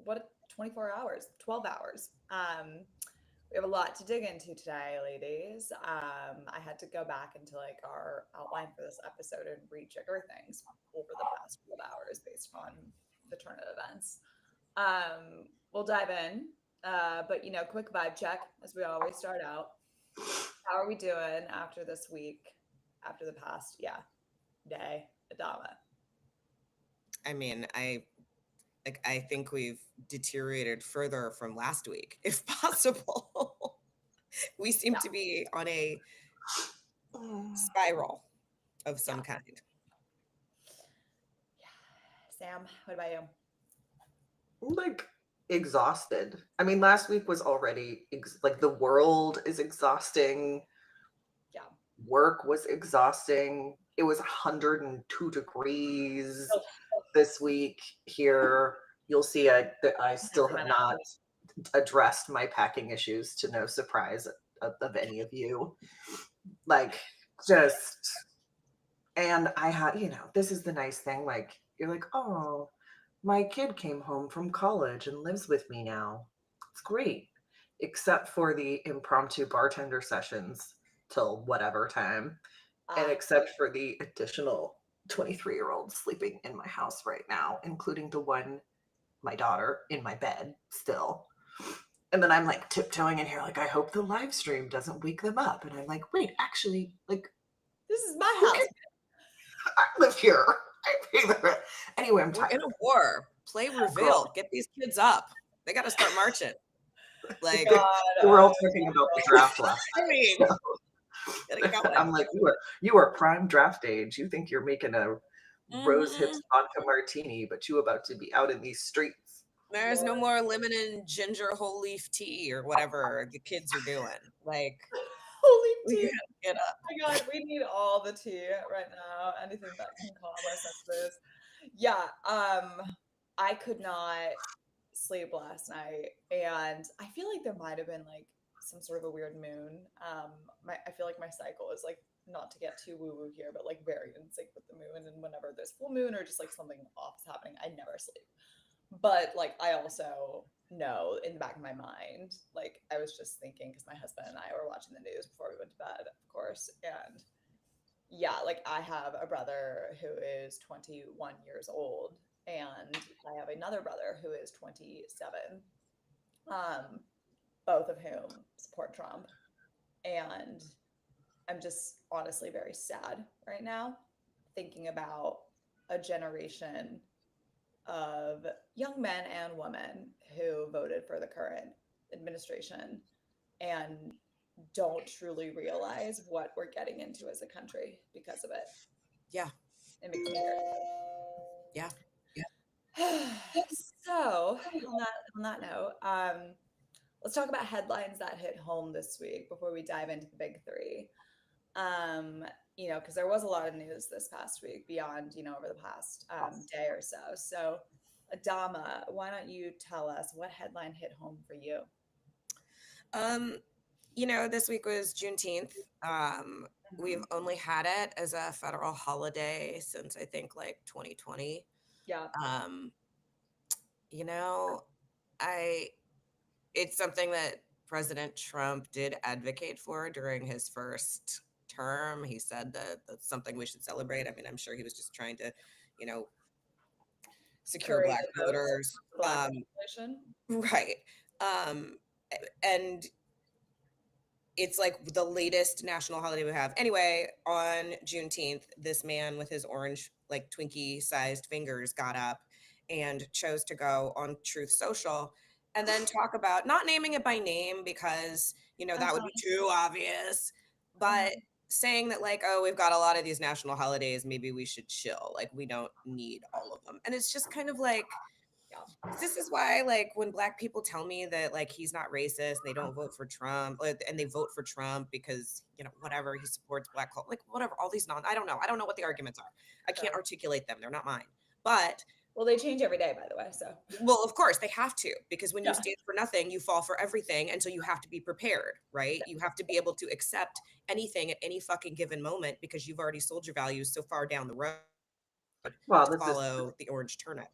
what 24 hours, 12 hours. We have a lot to dig into today, ladies. I had to go back into like our outline for this episode and rejigger things over the past 12 hours based on the turn of events. We'll dive in, but quick vibe check as we always start out. How are we doing after this week? After the past, day, Adama. I mean, I think we've deteriorated further from last week, if possible. We seem Yeah, to be on a spiral of yeah, some kind. yeah. Sam, what about you? Like exhausted. I mean, last week was already like the world is exhausting. Yeah. Work was exhausting. It was 102 degrees Oh, this week here. You'll see that I still have Sacramento. not addressed my packing issues, to no surprise of any of you. Like, just, and I had, this is the nice thing. Like, you're like, oh, my kid came home from college and lives with me now. It's great, except for the impromptu bartender sessions till whatever time, and Ah, except for the additional 23-year-olds sleeping in my house right now, including the one, my daughter, in my bed still. And then I'm like tiptoeing in here, like, I hope the live stream doesn't wake them up. And I'm like, wait, actually, like, this is my who house. can I live here? I pay the rent. Anyway, I'm We're in tired. a war. Play Girl, reveal. Get these kids up. They got to start marching. Like, God, we were all talking about the draft last I mean, night. get it So going. I'm like, you are prime draft age. You think you're making a rose hips Mhm. vodka martini, but you about to be out in these streets. There's no Lord. more lemon and ginger whole leaf tea or whatever the kids are doing. Like, Holy we tea. gotta get up. My God, we need all the tea right now. Anything that can calm our senses. Yeah, I could not sleep last night, and I feel like there might have been like some sort of a weird moon. I feel like my cycle is like, not to get too woo woo here, but like very in sync with the moon. And whenever there's full moon or just like something off is happening, I never sleep. But like I also know in the back of my mind, like I was just thinking because my husband and I were watching the news before we went to bed, of course, and yeah, like I have a brother who is 21 years old, and I have another brother who is 27. Um, both of whom support Trump, and I'm just honestly very sad right now thinking about a generation of young men and women who voted for the current administration and don't truly realize what we're getting into as a country because of it. Yeah. It makes me very Yeah. sad. So on that note, let's talk about headlines that hit home this week before we dive into the big three. Um, because there was a lot of news this past week beyond, over the past day or so. So, Adama, why don't you tell us what headline hit home for you? Um, this week was Juneteenth. We've Mhm. only had it as a federal holiday since I think like 2020. Yeah. Um, you know, I it's something that President Trump did advocate for during his first term. He said that that's something we should celebrate. I mean, I'm sure he was just trying to, you know, secure Curry black the votes voters. for Black legislation. Right. Um, and it's like the latest national holiday we have. Anyway, on Juneteenth, this man with his orange, like Twinkie sized fingers got up and chose to go on Truth Social and then talk about not naming it by name because, that would Uh-huh. be too obvious, Uh-huh. but saying that, like, oh, we've got a lot of these national holidays. Maybe we should chill. Like, we don't need all of them. And it's just kind of like, Yeah. this is why, like, when black people tell me that, like, he's not racist and they don't vote for Trump, and they vote for Trump because, whatever, he supports black culture, like, whatever, all these I don't know what the arguments are. I can't Sure. articulate them. They're not mine. But, Well, they change every day, by the way. So, well, of course they have to, because when you yeah. stand for nothing, you fall for everything. And so you have to be prepared, right? You have to be able to accept anything at any fucking given moment because you've already sold your values so far down the road Well, to this is follow the orange turnip.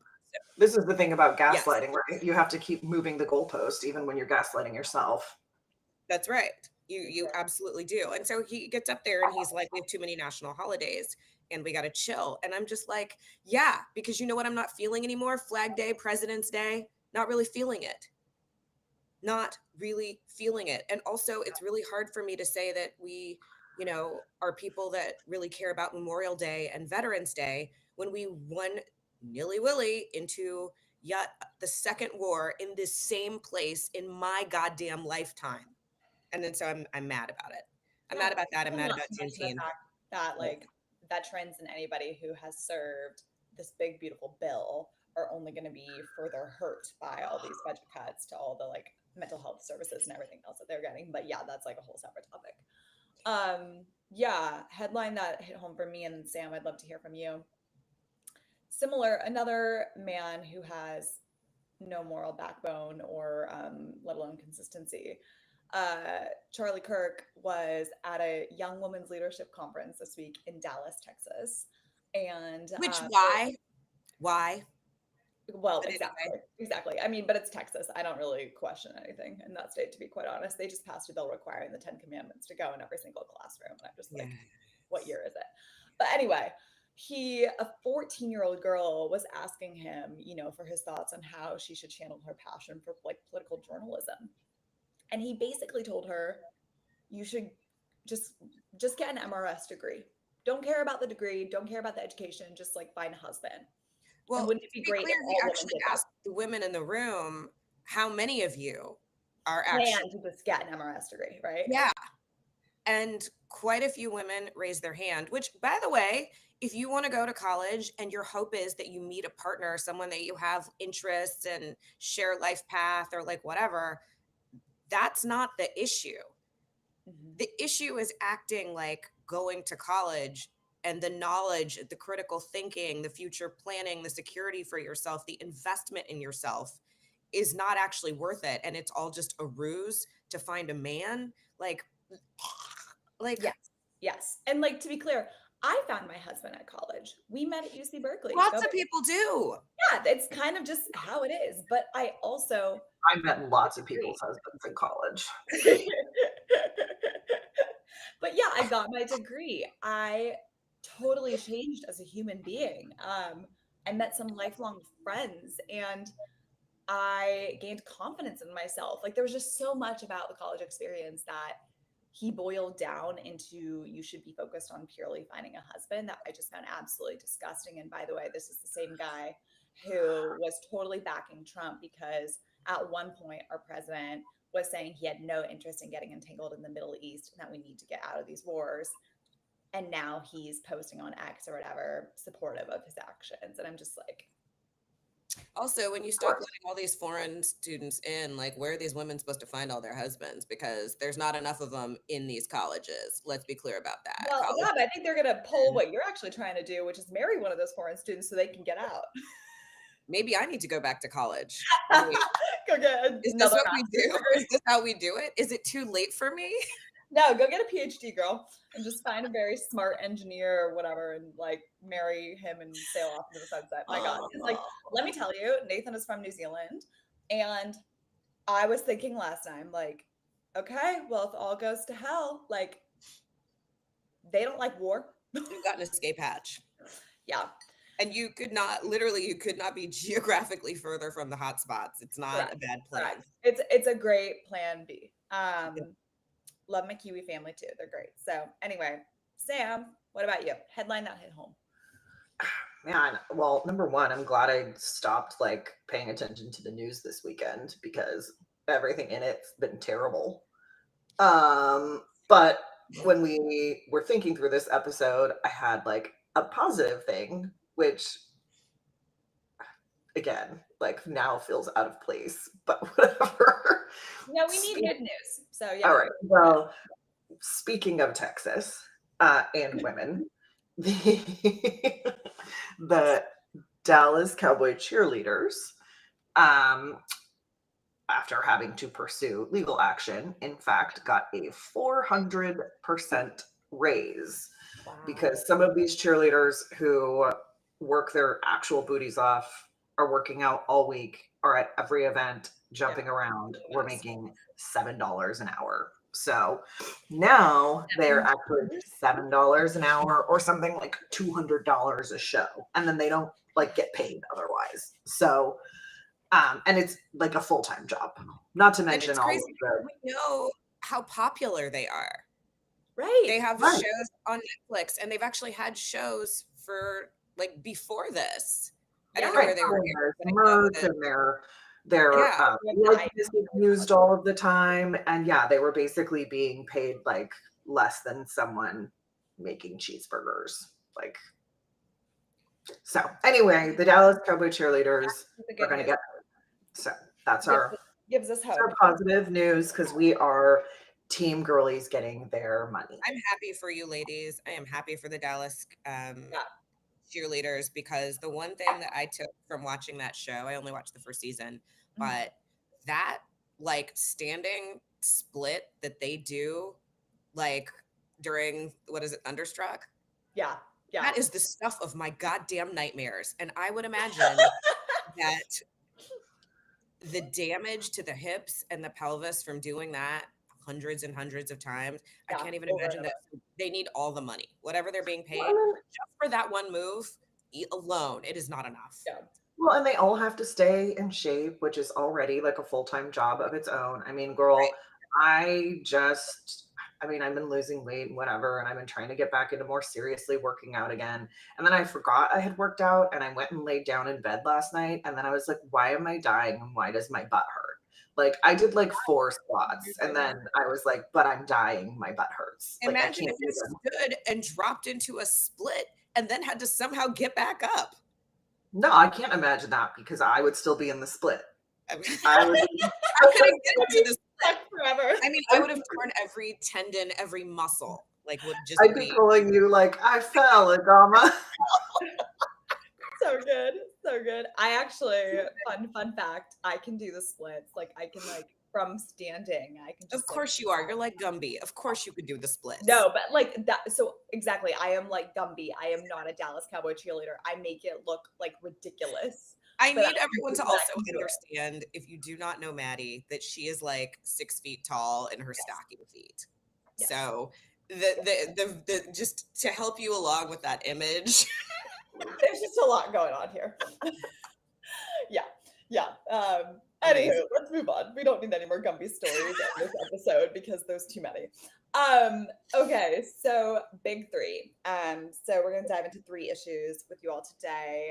This is the thing about Yes. gaslighting, right? You have to keep moving the goalpost even when you're gaslighting yourself. That's right. You absolutely do. And so he gets up there and he's like, we have too many national holidays and we got to chill. And I'm just like, yeah, because you know what I'm not feeling anymore? Flag Day, President's Day, not really feeling it. Not really feeling it. And also, it's really hard for me to say that we, you know, are people that really care about Memorial Day and Veterans Day when we won nilly-willy into yet the second war in this same place in my goddamn lifetime. And then so I'm mad about it. I'm mad about that. I'm mad about Juneteenth. That like veterans and anybody who has served this big beautiful bill are only going to be further hurt by all these budget cuts to all the like mental health services and everything else that they're getting. But yeah, that's like a whole separate topic. Yeah, headline that hit home for me, and Sam, I'd love to hear from you. Similar, another man who has no moral backbone or let alone consistency. Charlie Kirk was at a young women's leadership conference this week in Dallas, Texas. And Which why? Well, But exactly. anyway. Exactly. I mean, but it's Texas. I don't really question anything in that state, to be quite honest. They just passed a bill requiring the 10 Commandments to go in every single classroom. And I'm just like, what year is it? But anyway, a 14-year-old girl was asking him, you know, for his thoughts on how she should channel her passion for like political journalism. And he basically told her, you should just get an MRS degree. Don't care about the degree. Don't care about the education. Just like find a husband. Well, wouldn't it be great clear, if he all women actually did that? asked the women in the room, how many of you are Plan actually to just get an MRS degree, right? Yeah. And quite a few women raised their hand, which, by the way, if you want to go to college and your hope is that you meet a partner, someone that you have interests and share life path or like whatever, that's not the issue. Mhm. The issue is acting like going to college and the knowledge, the critical thinking, the future planning, the security for yourself, the investment in yourself is not actually worth it. And it's all just a ruse to find a man. Like Yes. And like, to be clear, I found my husband at college. We met at UC Berkeley. lots of people do. Yeah, it's kind of just how it is. But I also met lots of people's husbands in college. But yeah, I got my degree. I totally changed as a human being. I met some lifelong friends and I gained confidence in myself. Like there was just so much about the college experience that he boiled down into you should be focused on purely finding a husband that I just found absolutely disgusting. And by the way, this is the same guy who was totally backing Trump because at one point our president was saying he had no interest in getting entangled in the Middle East and that we need to get out of these wars. And now he's posting on X or whatever, supportive of his actions. And I'm just like, also, when you start letting all these foreign students in, like, where are these women supposed to find all their husbands? Because there's not enough of them in these colleges. Let's be clear about that. well, yeah, but I think they're going to pull what you're actually trying to do, which is marry one of those foreign students so they can get out. Maybe I need to go back to college. Go get Is this what we do? Is this how we do it? Is it too late for me? No, go get a PhD, girl, and just find a very smart engineer or whatever and like marry him and sail off into the sunset. My God. It's like, let me tell you, Nathan is from New Zealand. And I was thinking last time, like, okay, well, if all goes to hell, like, they don't like war. You've got an escape hatch. Yeah. And you could not be geographically further from the hot spots. It's not a bad plan. Correct. It's a great plan B. Love my Kiwi family too. They're great. So anyway, Sam, what about you? Headline that hit home. Man, well, number one, I'm glad I stopped like paying attention to the news this weekend because everything in it's been terrible. But when we were thinking through this episode, I had like a positive thing, which again, like now feels out of place, but whatever. No, we need good news. So yeah. All right. Well, speaking of Texas and women, the Dallas Cowboy Cheerleaders, after having to pursue legal action, in fact, got a 400% raise. Wow. Because some of these cheerleaders who work their actual booties off are working out all week, are at every event, jumping around, were making $7 an hour. So now they're actually $7 an hour or something like $200 a show. And then they don't like get paid otherwise. So, and it's like a full-time job, not to mention all of the. We know how popular they are. Right. They have shows on Netflix, and they've actually had shows for like before this. I don't know where they were. Merch and their likeness is used all of the time, and they were basically being paid like less than someone making cheeseburgers. Like, so anyway, the Dallas Cowboy Cheerleaders are going to get. So that's gives us hope. Our positive news, because we are team girlies getting their money. I'm happy for you ladies. I am happy for the Dallas cheerleaders, because the one thing that I took from watching that show, I only watched the first season, but that like standing split that they do like during, what is it, Thunderstruck? Yeah. That is the stuff of my goddamn nightmares. And I would imagine that the damage to the hips and the pelvis from doing that hundreds and hundreds of times, I can't even imagine that. They need all the money, whatever they're being paid, just for that one move alone. It is not enough. Well, and they all have to stay in shape, which is already like a full-time job of its own. I mean, girl, I've been losing weight and whatever, and I've been trying to get back into more seriously working out again. And then I forgot I had worked out, and I went and laid down in bed last night. And then I was like, why am I dying? And why does my butt hurt? Like, I did like 4 squats, and then I was like, but I'm dying. My butt hurts. Imagine if you stood and dropped into a split and then had to somehow get back up. No, I can't imagine that, because I would still be in the split. How could I get into the split forever? I mean, I would have torn every tendon, every muscle. Like, would just I'd be calling you like, I fell, Adama. So good. So good. I actually, fun fact, I can do the splits. Like, I can, like, from standing, I can just. Of course you are. You're like Gumby. Of course you could do the splits. No, but like that. So exactly. I am like Gumby. I am not a Dallas Cowboy cheerleader. I make it look like ridiculous. I need everyone to also understand, if you do not know Maddie, that she is like 6 feet tall in her stocking feet. Yes. So the just to help you along with that image. There's just a lot going on here. Yeah. Anywho, let's move on. We don't need any more Gumby stories on this episode because there's too many. Okay, so big 3. So we're gonna dive into 3 issues with you all today.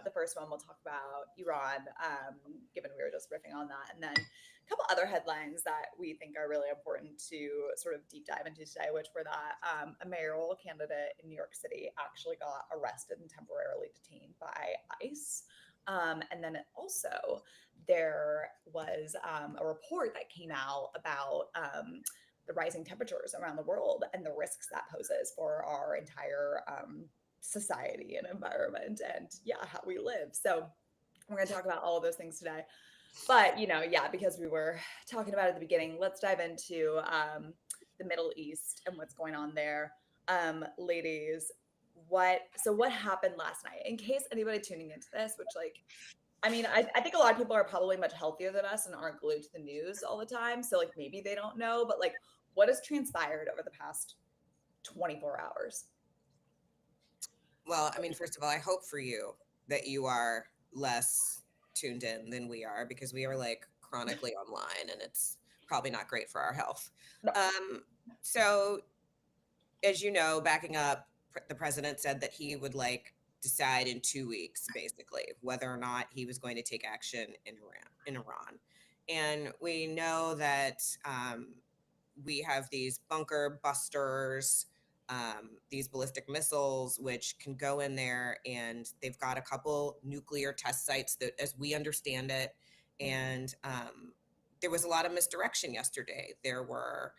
The first one we'll talk about Iran, given we were just riffing on that, and then a couple other headlines that we think are really important to sort of deep dive into today, which were that a mayoral candidate in New York City actually got arrested and temporarily detained by ICE. And then also there was a report that came out about the rising temperatures around the world and the risks that poses for our entire society and environment and how we live. So we're going to talk about all of those things today. But, because we were talking about it at the beginning, let's dive into the Middle East and what's going on there. Ladies, what happened last night? In case anybody tuning into this, which I think a lot of people are probably much healthier than us and aren't glued to the news all the time. So maybe they don't know, but what has transpired over the past 24 hours? Well, I mean, first of all, I hope for you that you are less tuned in than we are, because we are chronically online and it's probably not great for our health. No. So as you know, backing up, the president said that he would decide in 2 weeks, basically, whether or not he was going to take action in Iran. And we know that we have these bunker busters, these ballistic missiles, which can go in there, and they've got a couple nuclear test sites that, as we understand it, and there was a lot of misdirection yesterday. There were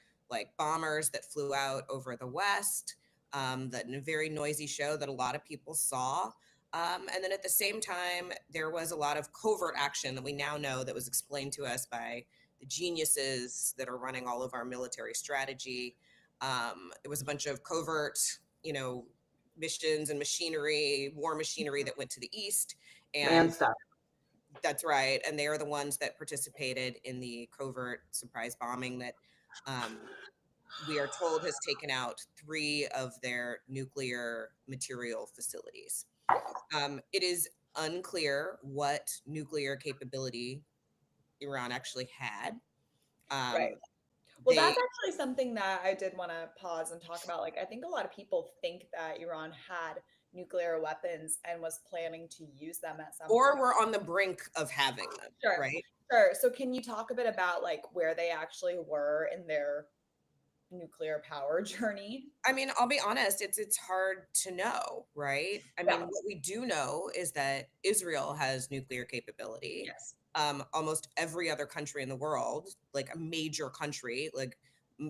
bombers that flew out over the West, that in a very noisy show that a lot of people saw. And then at the same time, there was a lot of covert action that we now know that was explained to us by the geniuses that are running all of our military strategy. There was a bunch of covert, missions and machinery, war machinery that went to the east. And stuff. that's right. And they are the ones that participated in the covert surprise bombing that we are told has taken out 3 of their nuclear material facilities. It is unclear what nuclear capability Iran actually had. Right. Well, that's actually something that I did want to pause and talk about. Like, I think a lot of people think that Iran had nuclear weapons and was planning to use them at some or point. we're on the brink of having them, Sure. right? Sure. So can you talk a bit about like where they actually were in their nuclear power journey? I mean, I'll be honest, it's hard to know, right? I mean, what we do know is that Israel has nuclear capability. Yes. Almost every other country in the world, like a major country, like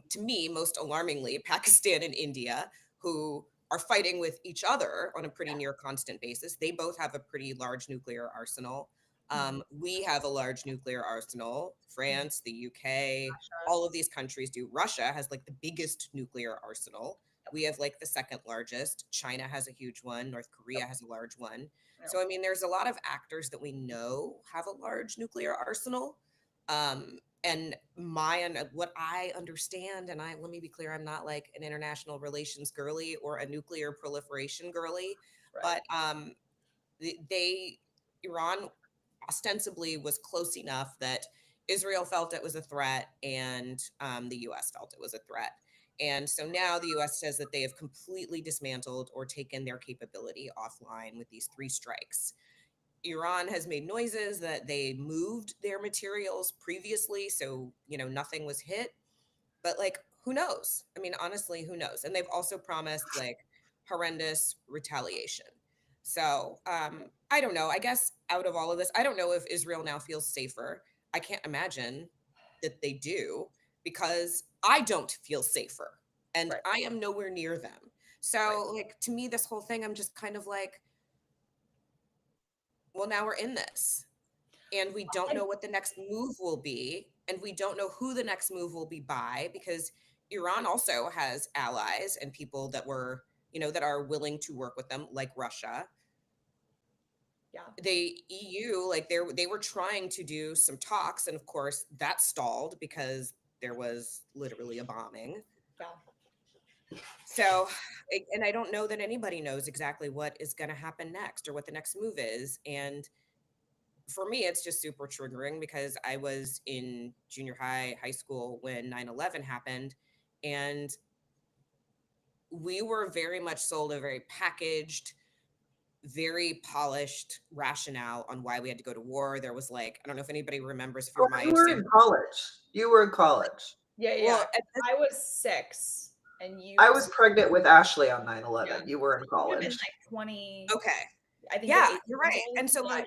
to me, most alarmingly, Pakistan and India, who are fighting with each other on a pretty near constant basis. They both have a pretty large nuclear arsenal. We have a large nuclear arsenal. France, the UK, all of these countries do. Russia has like the biggest nuclear arsenal. We have like the second largest. China has a huge one. North Korea has a large one. So, I mean, there's a lot of actors that we know have a large nuclear arsenal. And what I understand, and let me be clear, I'm not like an international relations girly or a nuclear proliferation girly, but Iran ostensibly was close enough that Israel felt it was a threat and the US felt it was a threat. And so now the US says that they have completely dismantled or taken their capability offline with these 3 strikes. Iran has made noises that they moved their materials previously, so, nothing was hit. But like, who knows? I mean, honestly, who knows? And they've also promised like horrendous retaliation. So I don't know. I guess out of all of this, I don't know if Israel now feels safer. I can't imagine that they do because I don't feel safer and I am nowhere near them. So like to me, this whole thing, I'm just kind of like, well, now we're in this and we don't know what the next move will be. And we don't know who the next move will be by because Iran also has allies and people that that are willing to work with them, like Russia. Yeah. The EU, like they were trying to do some talks, and of course that stalled because there was literally a bombing. Yeah. So, and I don't know that anybody knows exactly what is going to happen next or what the next move is. And for me, it's just super triggering because I was in junior high school when 9/11 happened. And we were very much sold a very packaged, very polished rationale on why we had to go to war. There was like, I don't know if anybody remembers if you're my age. You were in college. You were in college. Yeah. Well, I was 6 and I was pregnant with Ashley on 9/11. Yeah. You were in college. Like 20. Okay. I think yeah, you're right. And so like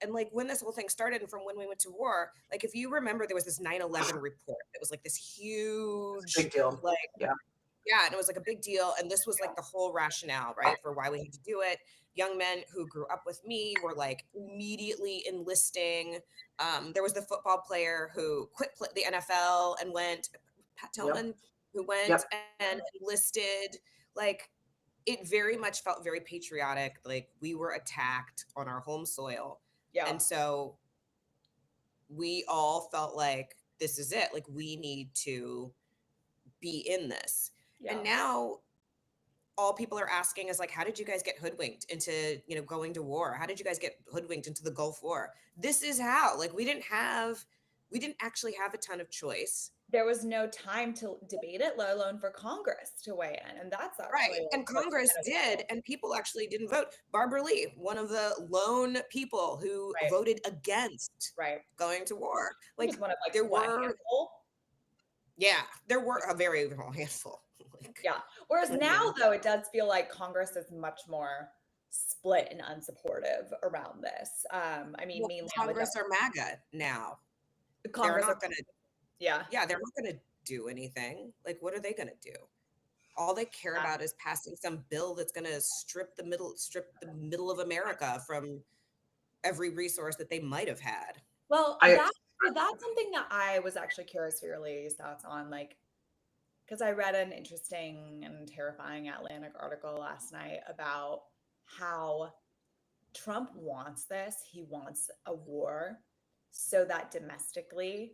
and like when this whole thing started and from when we went to war, like if you remember there was this 9/11 report. It was like this huge big deal. Like and it was like a big deal. And this was like the whole rationale, right, for why we had to do it. Young men who grew up with me were like immediately enlisting. There was the football player who quit the NFL and went, Pat Tillman, who went and enlisted. Like it very much felt very patriotic. Like we were attacked on our home soil. Yeah. And so we all felt like this is it. Like we need to be in this. Yeah. And now all people are asking is like, how did you guys get hoodwinked into, going to war? How did you guys get hoodwinked into the Gulf War? This is how. Like we didn't actually have a ton of choice. There was no time to debate it, let alone for Congress to weigh in. And that's actually right. And Congress did, and people actually didn't vote. Barbara Lee, one of the lone people who voted against going to war. Like one of there were, there were a very small handful. Yeah. Whereas now, though, it does feel like Congress is much more split and unsupportive around this. I mean, mainly Congress are MAGA now. Congress they're not going to. Yeah, they're not going to do anything. Like, what are they going to do? All they care about is passing some bill that's going to strip the middle of America from every resource that they might have had. Well, that's something that I was actually curious for your ladies' thoughts on, like, because I read an interesting and terrifying Atlantic article last night about how Trump wants this. He wants a war so that domestically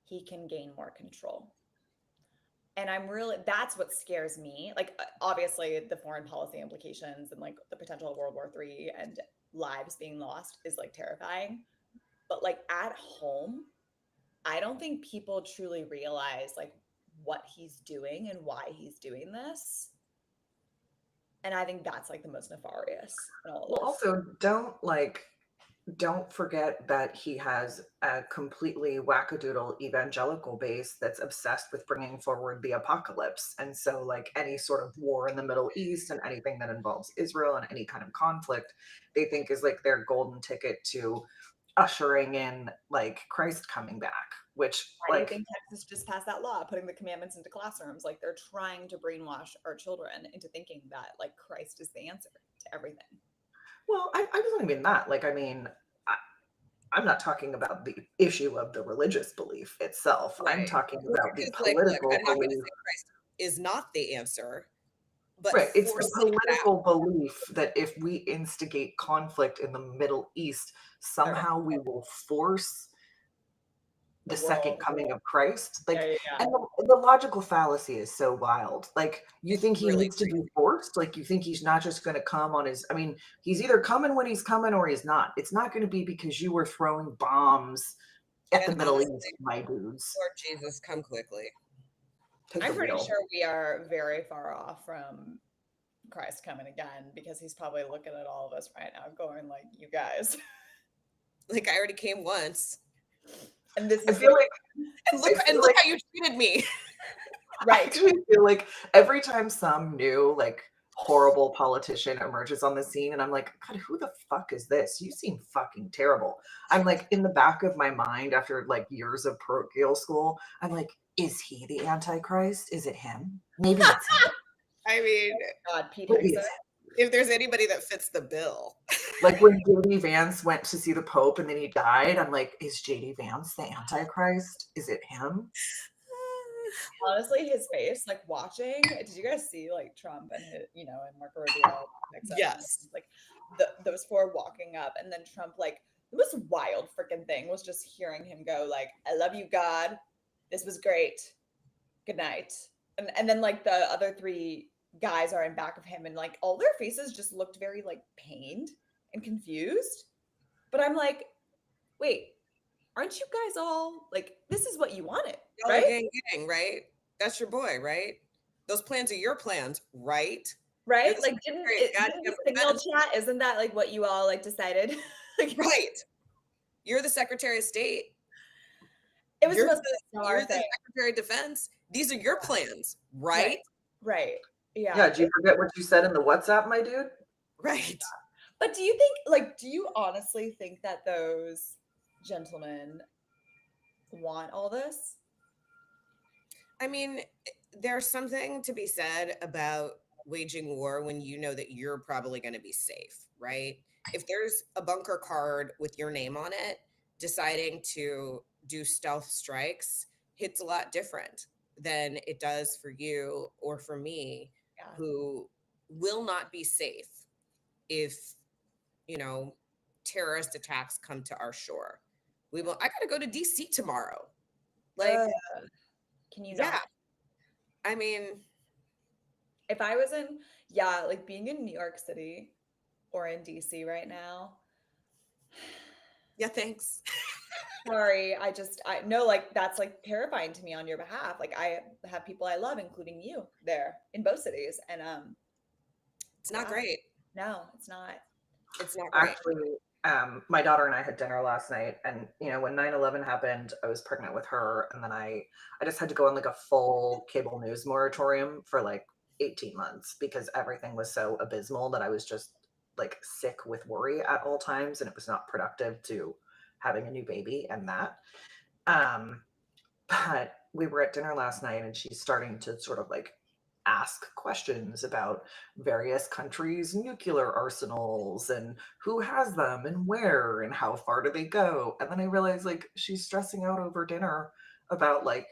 he can gain more control. And that's what scares me. Like, obviously, the foreign policy implications and like the potential of World War III and lives being lost is like terrifying. But like at home, I don't think people truly realize like what he's doing and why he's doing this. And I think that's like the most nefarious in all of Well, this. also don't forget that he has a completely wackadoodle evangelical base that's obsessed with bringing forward the apocalypse. And so, like, any sort of war in the Middle East and anything that involves Israel and any kind of conflict, they think is like their golden ticket to ushering in like Christ coming back, which Why do you like think Texas just passed that law, putting the commandments into classrooms? Like they're trying to brainwash our children into thinking that like Christ is the answer to everything. well, I don't mean that. Like, I mean, I'm not talking about the issue of the religious belief itself. I'm Right. talking about the Because, like, look, political I'm not going to belief. say Christ is not the answer, but Right. It's the forcing it political out. belief that if we instigate conflict in the Middle East, somehow we will force the second World. coming of Christ. Like, Yeah. and the logical fallacy is so wild. Like, you It's think he really needs to be forced? Like, you think he's not just going to come on his, I mean, he's either coming when he's coming or he's not. It's not going to be because you were throwing bombs at the And Middle honestly, East, my dudes. Lord Jesus, come quickly. Take I'm the pretty wheel. sure we are very far off from Christ coming again because he's probably looking at all of us right now going like, you guys. Like, I already came once. And this I is feel like And look how you treated me. I actually feel like every time some new like horrible politician emerges on the scene and I'm like, God, who the fuck is this? You seem fucking terrible. I'm like, in the back of my mind after like years of parochial school, I'm like, is he the Antichrist? Is it him? Maybe it's him. I mean, God, Pete Maybe Hegseth. it's him. if there's anybody that fits the bill. Like when JD Vance went to see the Pope and then he died, I'm like, is JD Vance the Antichrist? Is it him? Honestly, his face, like watching, did you guys see like Trump and his, and Marco Rubio? Yes. Like those four walking up, and then Trump, like, the most wild freaking thing was just hearing him go, like, I love you, God. This was great. Good night. And then like the other three guys are in back of him, and like all their faces just looked very like pained and confused. But I'm like, wait, aren't you guys all like, this is what you wanted, Y'all are right? gang, right? That's your boy, right? Those plans are your plans, right? Right? You're the Like, didn't the signal chat, isn't that like what you all like decided? Like, right. You're the Secretary of State. it was You're the most the bizarre thing. Secretary of Defense. These are your plans, right? Right. Yeah. Yeah, did you forget what you said in the WhatsApp, my dude? Right. But do you honestly think that those gentlemen want all this? I mean, there's something to be said about waging war when you know that you're probably going to be safe, right? If there's a bunker card with your name on it, deciding to do stealth strikes hits a lot different than it does for you or for me, who will not be safe if, terrorist attacks come to our shore. I got to go to DC tomorrow. Like, can you yeah. not? I mean, if I was like being in New York City or in DC right now. Yeah, thanks. Sorry, I know, like, that's like terrifying to me on your behalf. Like, I have people I love, including you, there in both cities, and it's not great. No, it's not. It's not great. Actually, my daughter and I had dinner last night, and when 9/11 happened, I was pregnant with her, and then I just had to go on like a full cable news moratorium for like 18 months because everything was so abysmal that I was just like sick with worry at all times, and it was not productive to having a new baby and that. But we were at dinner last night, and she's starting to sort of like ask questions about various countries' nuclear arsenals and who has them and where and how far do they go. And then I realized like she's stressing out over dinner about like,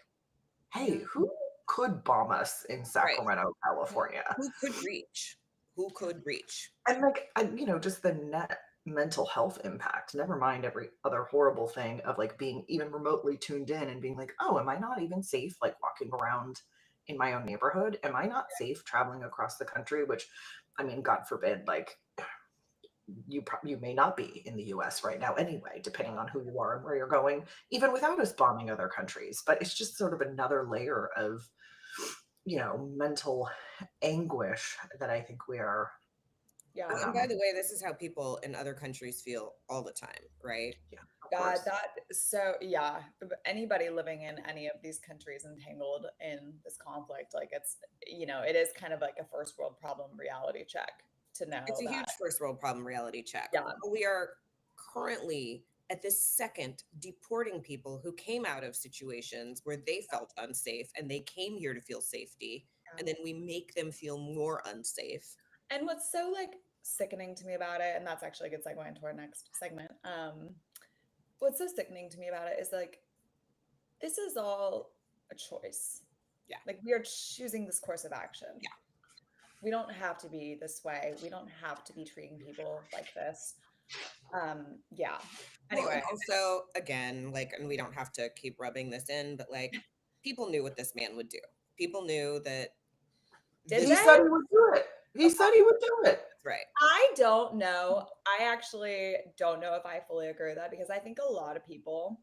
hey, who could bomb us in Sacramento, California? Who could reach? And like, just the net mental health impact, never mind every other horrible thing of like being even remotely tuned in and being like, oh, am I not even safe like walking around in my own neighborhood? Am I not safe traveling across the country? Which, I mean, God forbid, like you may not be in the US right now anyway, depending on who you are and where you're going, even without us bombing other countries. But it's just sort of another layer of, mental anguish that I think we are. Yeah. Well, and by the way, this is how people in other countries feel all the time, right? Yeah, of God, course. yeah. Anybody living in any of these countries entangled in this conflict, like it is kind of like a first world problem reality check to know It's a that. huge first world problem reality check. Yeah. We are currently at this second deporting people who came out of situations where they felt unsafe and they came here to feel safety, and then we make them feel more unsafe. And what's so like sickening to me about it, and that's actually a good segue into our next segment. What's so sickening to me about it is like this is all a choice. Yeah. Like we are choosing this course of action. Yeah. We don't have to be this way. We don't have to be treating people like this. Yeah. Anyway. Well, also, again, like, and we don't have to keep rubbing this in, but like, people knew what this man would do. People knew that. Did He they? said he would do it. He said he would do it. That's right. I don't know. I actually don't know if I fully agree with that because I think a lot of people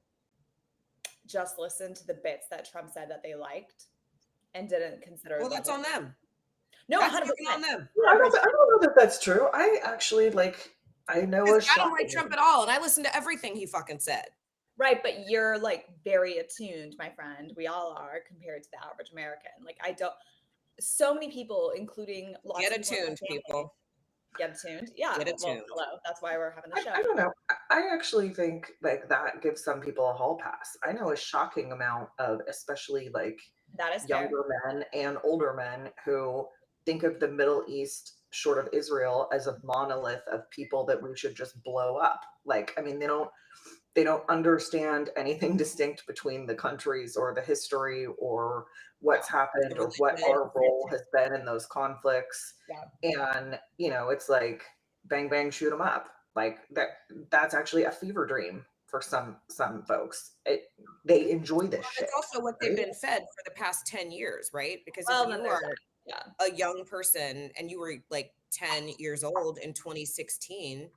just listened to the bits that Trump said that they liked and didn't consider. Well, that's on them. No, That's 100% on them. Yeah, I don't know that that's true. I actually I know a I don't like Trump at all, and I listened to everything he fucking said. Right, but you're like very attuned, my friend. We all are compared to the average American. Like I don't. So many people, including lots Get of attuned, people. Get attuned. Yeah. Get attuned. Well, hello. That's why we're having the show. I don't know. I actually think like that gives some people a hall pass. I know a shocking amount of, especially like That is younger men and older men who think of the Middle East, short of Israel, as a monolith of people that we should just blow up. Like, I mean, they don't understand anything distinct between the countries or the history or what's happened or what our role has been in those conflicts. Yeah. And, it's like bang, bang, shoot them up. Like that's actually a fever dream for some folks. They enjoy this shit. It's also what they've been fed for the past 10 years, right? Because Well, if then you are yeah. a young person and you were like 10 years old in 2016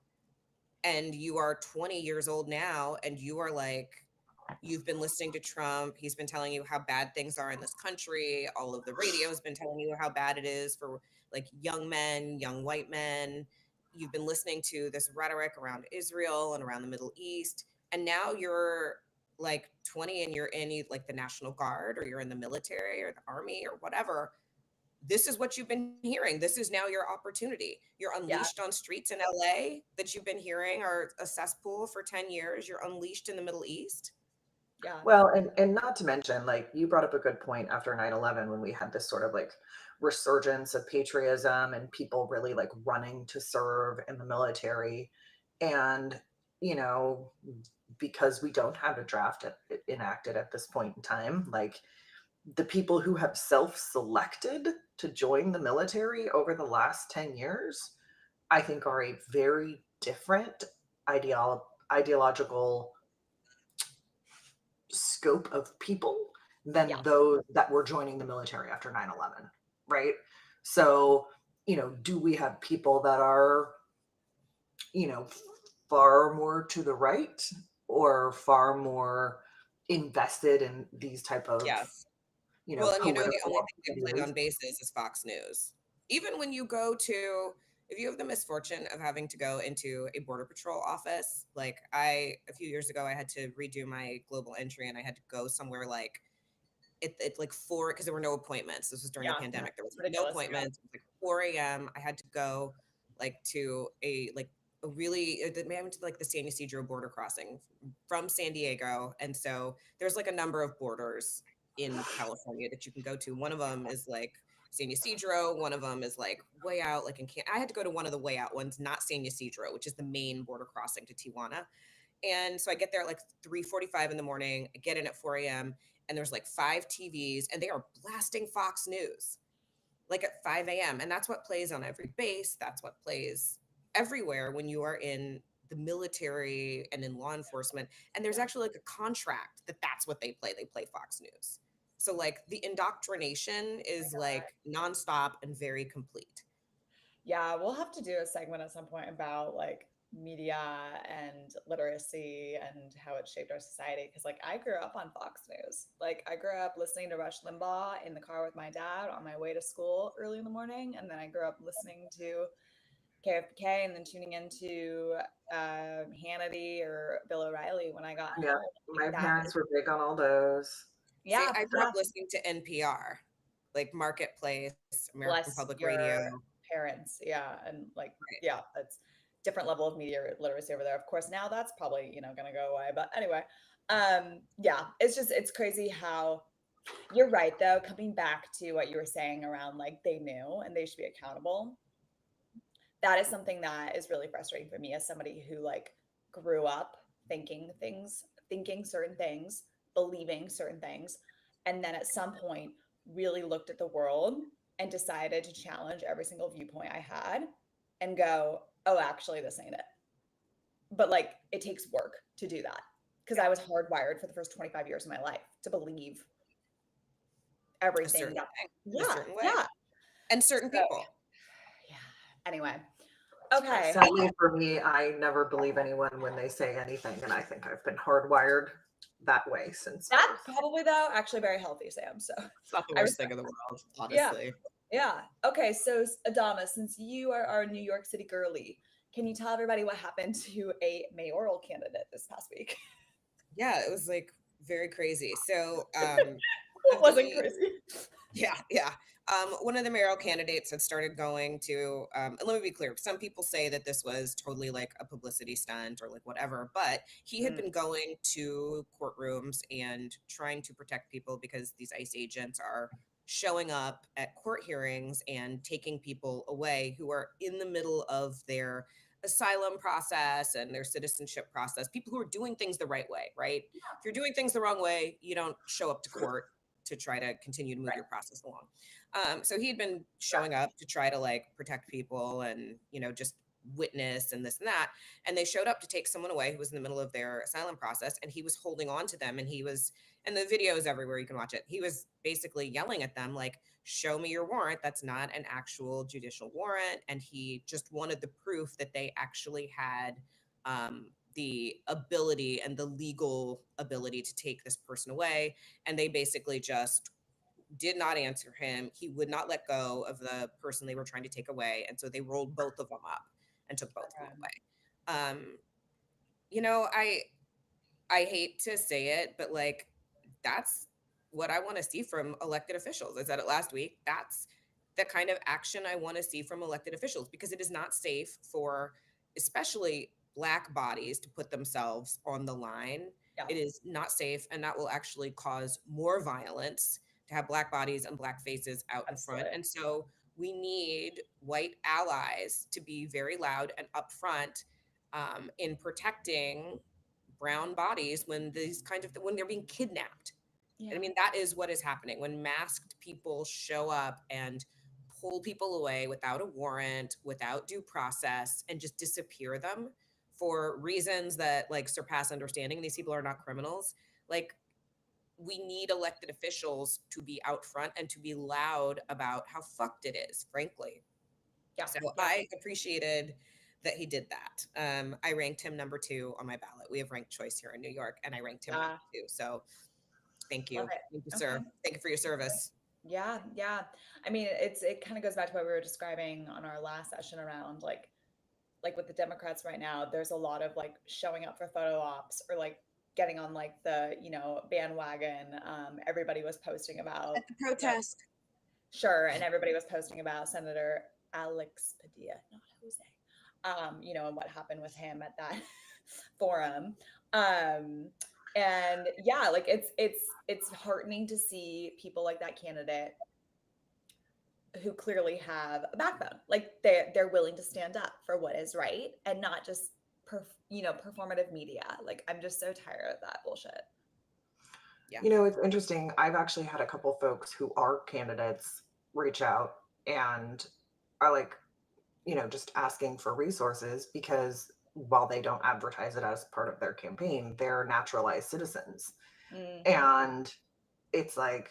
and you are 20 years old now and you are like, you've been listening to Trump, he's been telling you how bad things are in this country, all of the radio has been telling you how bad it is for like young men, young white men, you've been listening to this rhetoric around Israel and around the Middle East, and now you're like 20 and you're in like the National Guard or you're in the military or the army or whatever. This is what you've been hearing. This is now your opportunity. You're unleashed on streets in LA that you've been hearing are a cesspool for 10 years. You're unleashed in the Middle East. Yeah. Well, and not to mention, like you brought up a good point after 9/11 when we had this sort of like resurgence of patriotism and people really like running to serve in the military. And, because we don't have a draft enacted at this point in time, like the people who have self-selected to join the military over the last 10 years, I think are a very different ideological scope of people than those that were joining the military after 9/11, right? So, do we have people that are, far more to the right or far more invested in these type of, well, and the only thing they play on bases is Fox News. Even when you go to, if you have the misfortune of having to go into a Border Patrol office, like a few years ago, I had to redo my global entry and I had to go somewhere like it like 4, because there were no appointments. This was during the pandemic. There was no appointments. It was like 4 a.m. I had to go like to I went to like the San Ysidro border crossing from San Diego. And so there's like a number of borders in California that you can go to. One of them is like San Ysidro. One of them is like way out, like I had to go to one of the way out ones, not San Ysidro, which is the main border crossing to Tijuana. And so I get there at like 3:45 in the morning. I get in at 4 a.m. and there's like 5 TVs and they are blasting Fox News like at 5 a.m. And that's what plays on every base. That's what plays everywhere when you are in the military and in law enforcement. And there's actually like a contract that's what they play Fox News. So like the indoctrination is like nonstop and very complete. Yeah, we'll have to do a segment at some point about like media and literacy and how it shaped our society. Because like I grew up on Fox News. Like I grew up listening to Rush Limbaugh in the car with my dad on my way to school early in the morning, and then I grew up listening to KFK and then tuning into Hannity or Bill O'Reilly when I got Yeah, home. my That parents were big on all those. See, yeah, I grew up listening to NPR, like Marketplace, American bless Public your Radio. parents. Yeah, and like Right. yeah, that's different level of media literacy over there. Of course, now that's probably gonna go away. But anyway, yeah, it's crazy how you're right though. Coming back to what you were saying around like they knew and they should be accountable. That is something that is really frustrating for me as somebody who like grew up thinking certain things, believing certain things, and then at some point really looked at the world and decided to challenge every single viewpoint I had and go, oh, actually, this ain't it. But like, it takes work to do that because I was hardwired for the first 25 years of my life to believe A everything certain that, thing, a certain way. yeah. And certain So, people. yeah. Anyway, okay. Sadly for me, I never believe anyone when they say anything, and I think I've been hardwired that way since That's birth. probably though actually very healthy, Sam. So It's not the I worst respect thing in the world, Yeah. honestly. Yeah. Okay. So Adama, since you are our New York City girly, can you tell everybody what happened to a mayoral candidate this past week? Yeah, it was like very crazy. So It wasn't crazy. yeah. One of the mayoral candidates had started going to, and let me be clear, some people say that this was totally like a publicity stunt or like whatever, but he had been going to courtrooms and trying to protect people because these ICE agents are showing up at court hearings and taking people away who are in the middle of their asylum process and their citizenship process, people who are doing things the right way, right? If you're doing things the wrong way, you don't show up to court to try to continue to move your process along. So he had been showing up to try to like protect people and, just witness and this and that. And they showed up to take someone away who was in the middle of their asylum process. And he was holding on to them. And and the video is everywhere. You can watch it. He was basically yelling at them, like, show me your warrant. That's not an actual judicial warrant. And he just wanted the proof that they actually had the ability and the legal ability to take this person away. And they basically just did not answer him. He would not let go of the person they were trying to take away. And so they rolled both of them up and took both of them away. I hate to say it, but like, that's what I want to see from elected officials. I said it last week. That's the kind of action I want to see from elected officials, because it is not safe for especially Black bodies to put themselves on the line. Yeah. It is not safe, and that will actually cause more violence to have Black bodies and Black faces out in front. And so we need white allies to be very loud and upfront in protecting brown bodies when when they're being kidnapped. Yeah. And I mean, that is what is happening when masked people show up and pull people away without a warrant, without due process, and just disappear them for reasons that like surpass understanding. These people are not criminals. Like, we need elected officials to be out front and to be loud about how fucked it is, frankly. Yeah. So I appreciated that he did that. I ranked him number 2 on my ballot. We have ranked choice here in New York, and I ranked him number 2. So thank you. Thank you, sir. Thank you for your service. Yeah. I mean, it kind of goes back to what we were describing on our last session around like with the Democrats right now, there's a lot of like showing up for photo ops or like getting on like the, bandwagon. Everybody was posting about at the protest. Sure. And everybody was posting about Senator Alex Padilla, not Jose, and what happened with him at that forum. And yeah, like it's heartening to see people like that candidate who clearly have a backbone. Like they're willing to stand up for what is right and not just performative media. Like I'm just so tired of that bullshit. Yeah. It's interesting. I've actually had a couple folks who are candidates reach out and are like, just asking for resources because while they don't advertise it as part of their campaign, they're naturalized citizens. Mm. And it's like,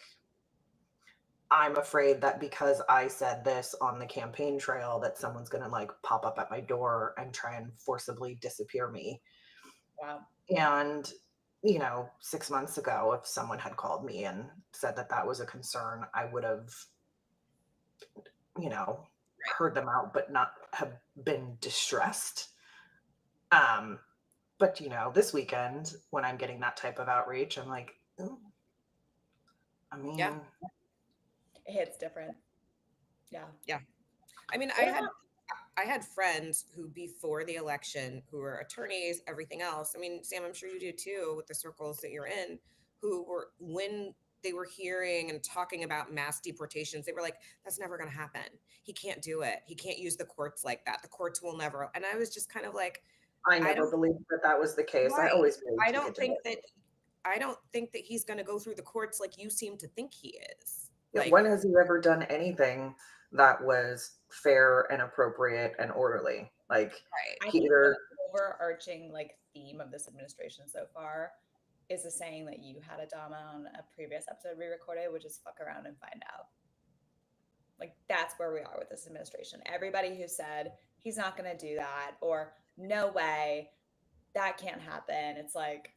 I'm afraid that because I said this on the campaign trail, that someone's going to like pop up at my door and try and forcibly disappear me. Wow. And, you know, 6 months ago, if someone had called me and said that that was a concern, I would have, you know, heard them out, but not have been distressed. But you know, this weekend when I'm getting that type of outreach, I'm like, "Ooh, I mean, Yeah. It hits different. Yeah. Yeah. I mean, I had friends who before the election who were attorneys, everything else. I mean, Sam, I'm sure you do too with the circles that you're in, who were, when they were hearing and talking about mass deportations, they were like, that's never going to happen. He can't do it. He can't use the courts like that. The courts will never. And I was just kind of like, I I never don't, believed that that was the case. I right. always believed I he don't could do think it. that, I don't think that he's going to go through the courts like you seem to think he is. Yeah, Like, when has he ever done anything that was fair and appropriate and orderly? Like right. I he think either the overarching like theme of this administration so far is a saying that you had Adama on a previous episode we recorded, which is fuck around and find out. Like that's where we are with this administration. Everybody who said he's not going to do that or no way, that can't happen. It's like,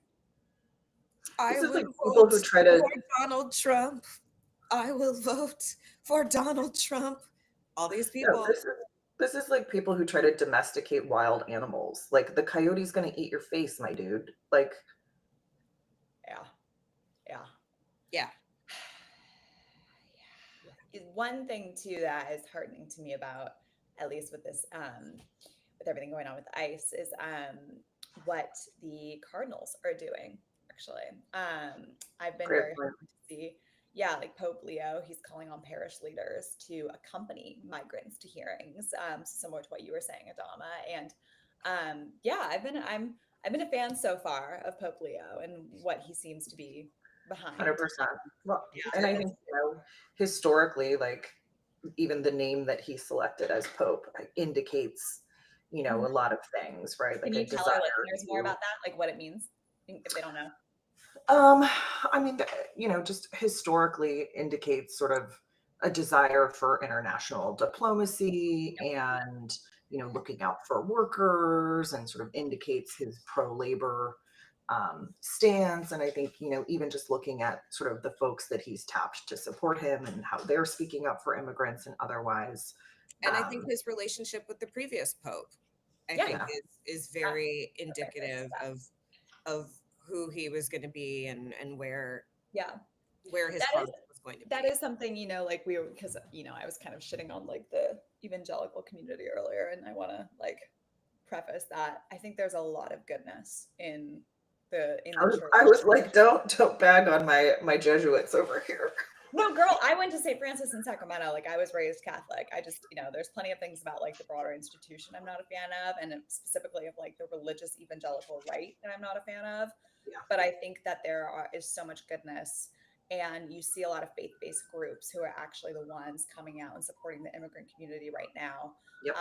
I this is like would people vote who try to for Donald Trump. I will vote for Donald Trump. All these no, people. this is like people who try to domesticate wild animals. Like the coyote's gonna eat your face, my dude. Like yeah, yeah. Yeah. One thing too that is heartening to me about, at least with this, with everything going on with ICE, is what the Cardinals are doing. Actually, I've been great very point. happy to see. Yeah, like Pope Leo, he's calling on parish leaders to accompany migrants to hearings, similar to what you were saying, Adama. And yeah, I've been a fan so far of Pope Leo and what he seems to be behind. 100%. Well, Yeah. and I think, you know, historically, like even the name that he selected as Pope indicates, you know, a lot of things, right? Can Like you a tell our desire listeners more to about that, like what it means, if they don't know? Um, I mean, you know, just historically indicates sort of a desire for international diplomacy and, you know, looking out for workers and sort of indicates his pro-labor stance. And I think, you know, even just looking at sort of the folks that he's tapped to support him and how they're speaking up for immigrants and otherwise. And I think his relationship with the previous Pope, I Yeah. think is very indicative of who he was going to be and where Yeah, his that heart was going to be. that is something, you know, like we were, because you know I was kind of shitting on like the evangelical community earlier, and I want to like preface that I think there's a lot of goodness in the church. I was like, don't bag on my Jesuits over here. No, girl, I went to St. Francis in Sacramento. Like I was raised Catholic. I just, you know, there's plenty of things about like the broader institution I'm not a fan of, and specifically of like the religious evangelical right that I'm not a fan of. Yeah. But I think that is so much goodness, and you see a lot of faith-based groups who are actually the ones coming out and supporting the immigrant community right now. Yep.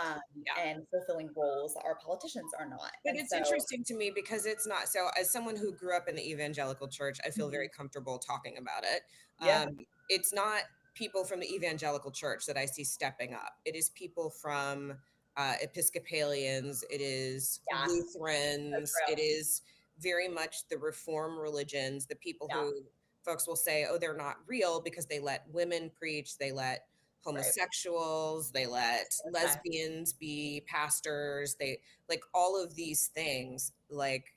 And fulfilling roles that our politicians are not. But And it's interesting to me because it's not. So as someone who grew up in the evangelical church, I feel very comfortable talking about it. Yeah. It's not people from the evangelical church that I see stepping up. It is people from Episcopalians. It is Lutherans. So it is very much the Reform religions, the people who folks will say, oh, they're not real because they let women preach, they let homosexuals, they let lesbians be pastors, they like all of these things, like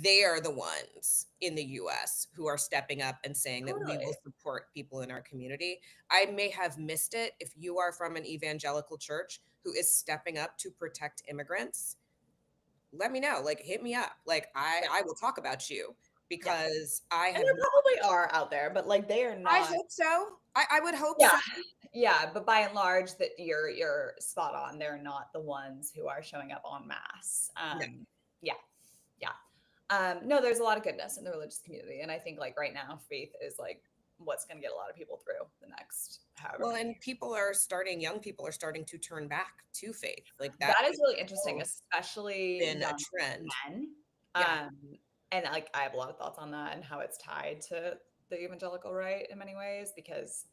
they are the ones in the US who are stepping up and saying that we will support people in our community. I may have missed it. If you are from an evangelical church who is stepping up to protect immigrants, let me know, like hit me up. Like I will talk about you because I have. And there probably are out there, but like they are not. I hope so. I would hope Yeah. so. Yeah, but by and large, that you're spot on. They're not the ones who are showing up en masse. No, there's a lot of goodness in the religious community, and I think like right now, faith is like what's going to get a lot of people through the next however. Well, and young people are starting to turn back to faith. Like that is really interesting, especially been a young trend. men. Yeah. And like I have a lot of thoughts on that and how it's tied to the evangelical right in many ways, because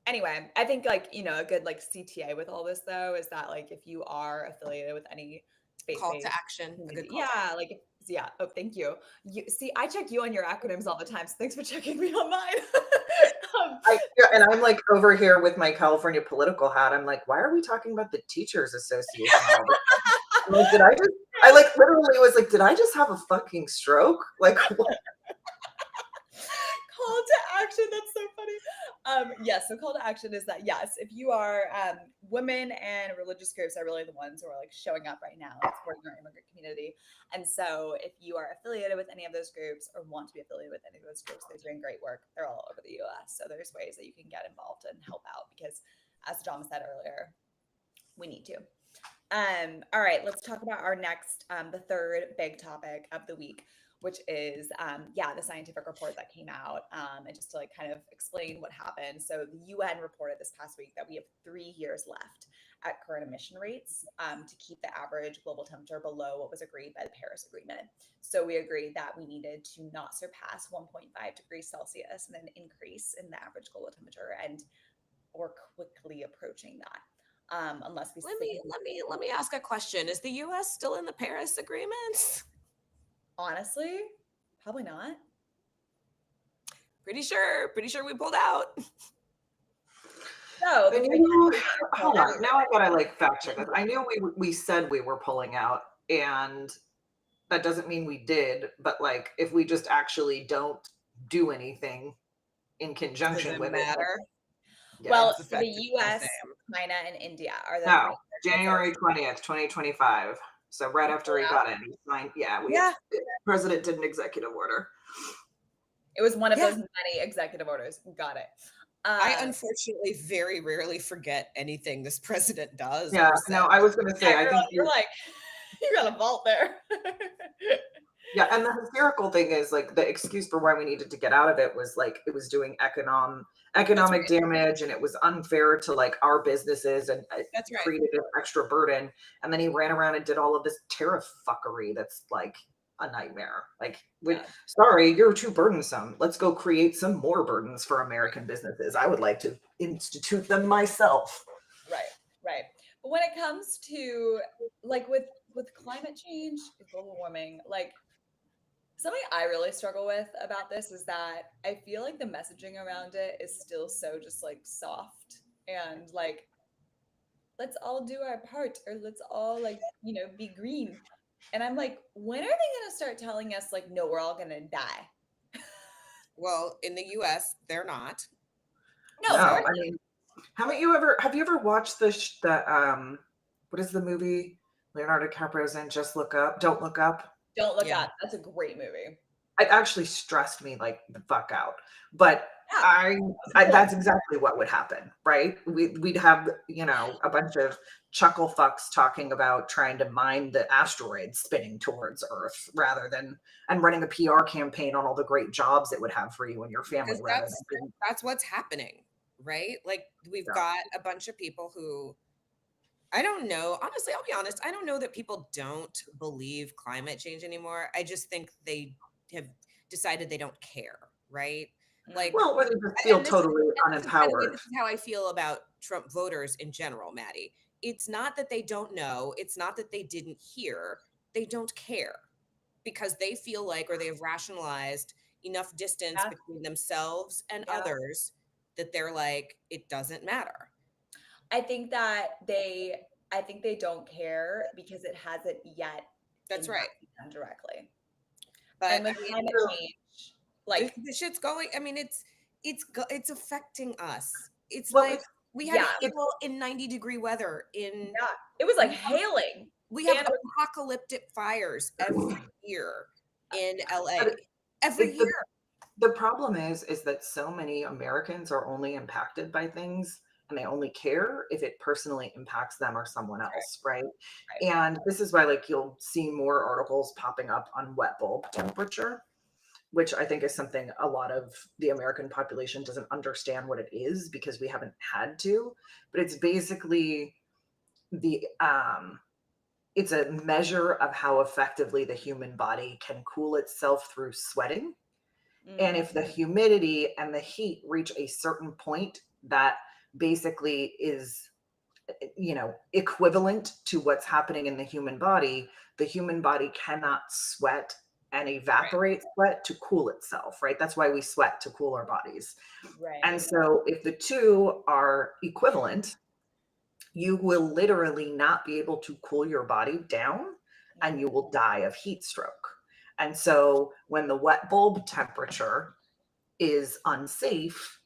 anyway, I think like, you know, a good like CTA with all this though is that like if you are affiliated with any Call faith-based to action. A good call. yeah, like yeah. Oh, thank you. You see, I check you on your acronyms all the time, so thanks for checking me on mine. And I'm like over here with my California political hat. I'm like, why are we talking about the Teachers Association? I'm like, I like literally was like, did I just have a fucking stroke? Like, what? Call to action. That's so funny. Yes. So call to action is that, yes, if you are women and religious groups are really the ones who are like showing up right now and supporting our immigrant community. And so if you are affiliated with any of those groups or want to be affiliated with any of those groups, they're doing great work. They're all over the US. So there's ways that you can get involved and help out because, as Adama said earlier, we need to. All right, let's talk about our next, the third big topic of the week, which is, the scientific report that came out, and just to like kind of explain what happened. So the UN reported this past week that we have 3 years left at current emission rates to keep the average global temperature below what was agreed by the Paris Agreement. So we agreed that we needed to not surpass 1.5 degrees Celsius and an increase in the average global temperature, and we're quickly approaching that. Unless we let me ask a question. Is the US still in the Paris agreements? Honestly, probably not. Pretty sure we pulled out. No, hold on. Now I gotta like fact check this. I knew we said we were pulling out, and that doesn't mean we did. But like, if we just actually don't do anything in conjunction with matter. it. Yeah, well, the US, China, and India are the no, January 20th, 2025. So right after he got in, he signed. The president did an executive order. It was one of those many executive orders. Got it. I unfortunately very rarely forget anything this president does. Yeah, no, I was going to say, I think you're like, you got a vault there. Yeah, and the hysterical thing is like the excuse for why we needed to get out of it was like it was doing economic damage, and it was unfair to like our businesses, and created an extra burden. And then he ran around and did all of this tariff fuckery that's like a nightmare. Like, sorry, you're too burdensome. Let's go create some more burdens for American businesses. I would like to institute them myself. Right. But when it comes to like with climate change, global warming, like something I really struggle with about this is that I feel like the messaging around it is still so just like soft and like, let's all do our part, or let's all like, you know, be green. And I'm like, when are they going to start telling us like, no, we're all going to die? Well, in the US, they're not. No, I mean, have you ever watched what is the movie Leonardo DiCaprio's in, Just Look Up? Don't Look Up. Don't Look Up. That's a great movie. It actually stressed me like the fuck out. But that's exactly what would happen, right? We'd have, you know, a bunch of chuckle fucks talking about trying to mine the asteroids spinning towards Earth and running a PR campaign on all the great jobs it would have for you and your family. That's what's happening, right? Like we've got a bunch of people who, I don't know. Honestly, I'll be honest. I don't know that people don't believe climate change anymore. I just think they have decided they don't care, right? Like, well, they just feel totally unempowered. This is how I feel about Trump voters in general, Maddie. It's not that they don't know. It's not that they didn't hear. They don't care because they feel like, or they have rationalized enough distance between themselves and others that they're like, it doesn't matter. I think they don't care because it hasn't yet. That's right. Them directly. But and with climate change, like the shit's going. I mean, it's affecting us. It's like we had hail in 90-degree weather in. Yeah, it was like hailing. We have apocalyptic fires every year in LA. Every year. The problem is that so many Americans are only impacted by things, and they only care if it personally impacts them or someone else, right? And this is why, like, you'll see more articles popping up on wet bulb temperature, which I think is something a lot of the American population doesn't understand what it is because we haven't had to. But it's basically the it's a measure of how effectively the human body can cool itself through sweating. And if the humidity and the heat reach a certain point that basically is, equivalent to what's happening in the human body cannot sweat and evaporate sweat to cool itself, right? That's why we sweat, to cool our bodies. Right. And so if the two are equivalent, you will literally not be able to cool your body down and you will die of heat stroke. And so when the wet bulb temperature is unsafe,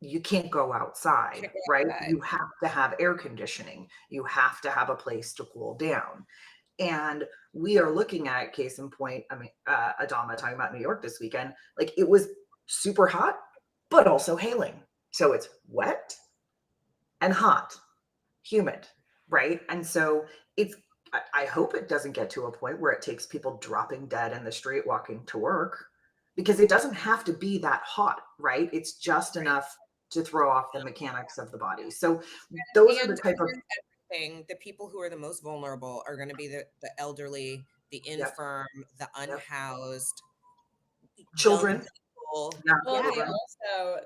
you can't go outside, right? You have to have air conditioning. You have to have a place to cool down. And we are looking at, case in point, I mean, Adama talking about New York this weekend, like it was super hot, but also hailing. So it's wet and hot, humid, right? And so I hope it doesn't get to a point where it takes people dropping dead in the street walking to work, because it doesn't have to be that hot, right? It's just enough to throw off the mechanics of the body. So those are the type of thing. The people who are the most vulnerable are going to be the elderly, the infirm, the unhoused, children. Well,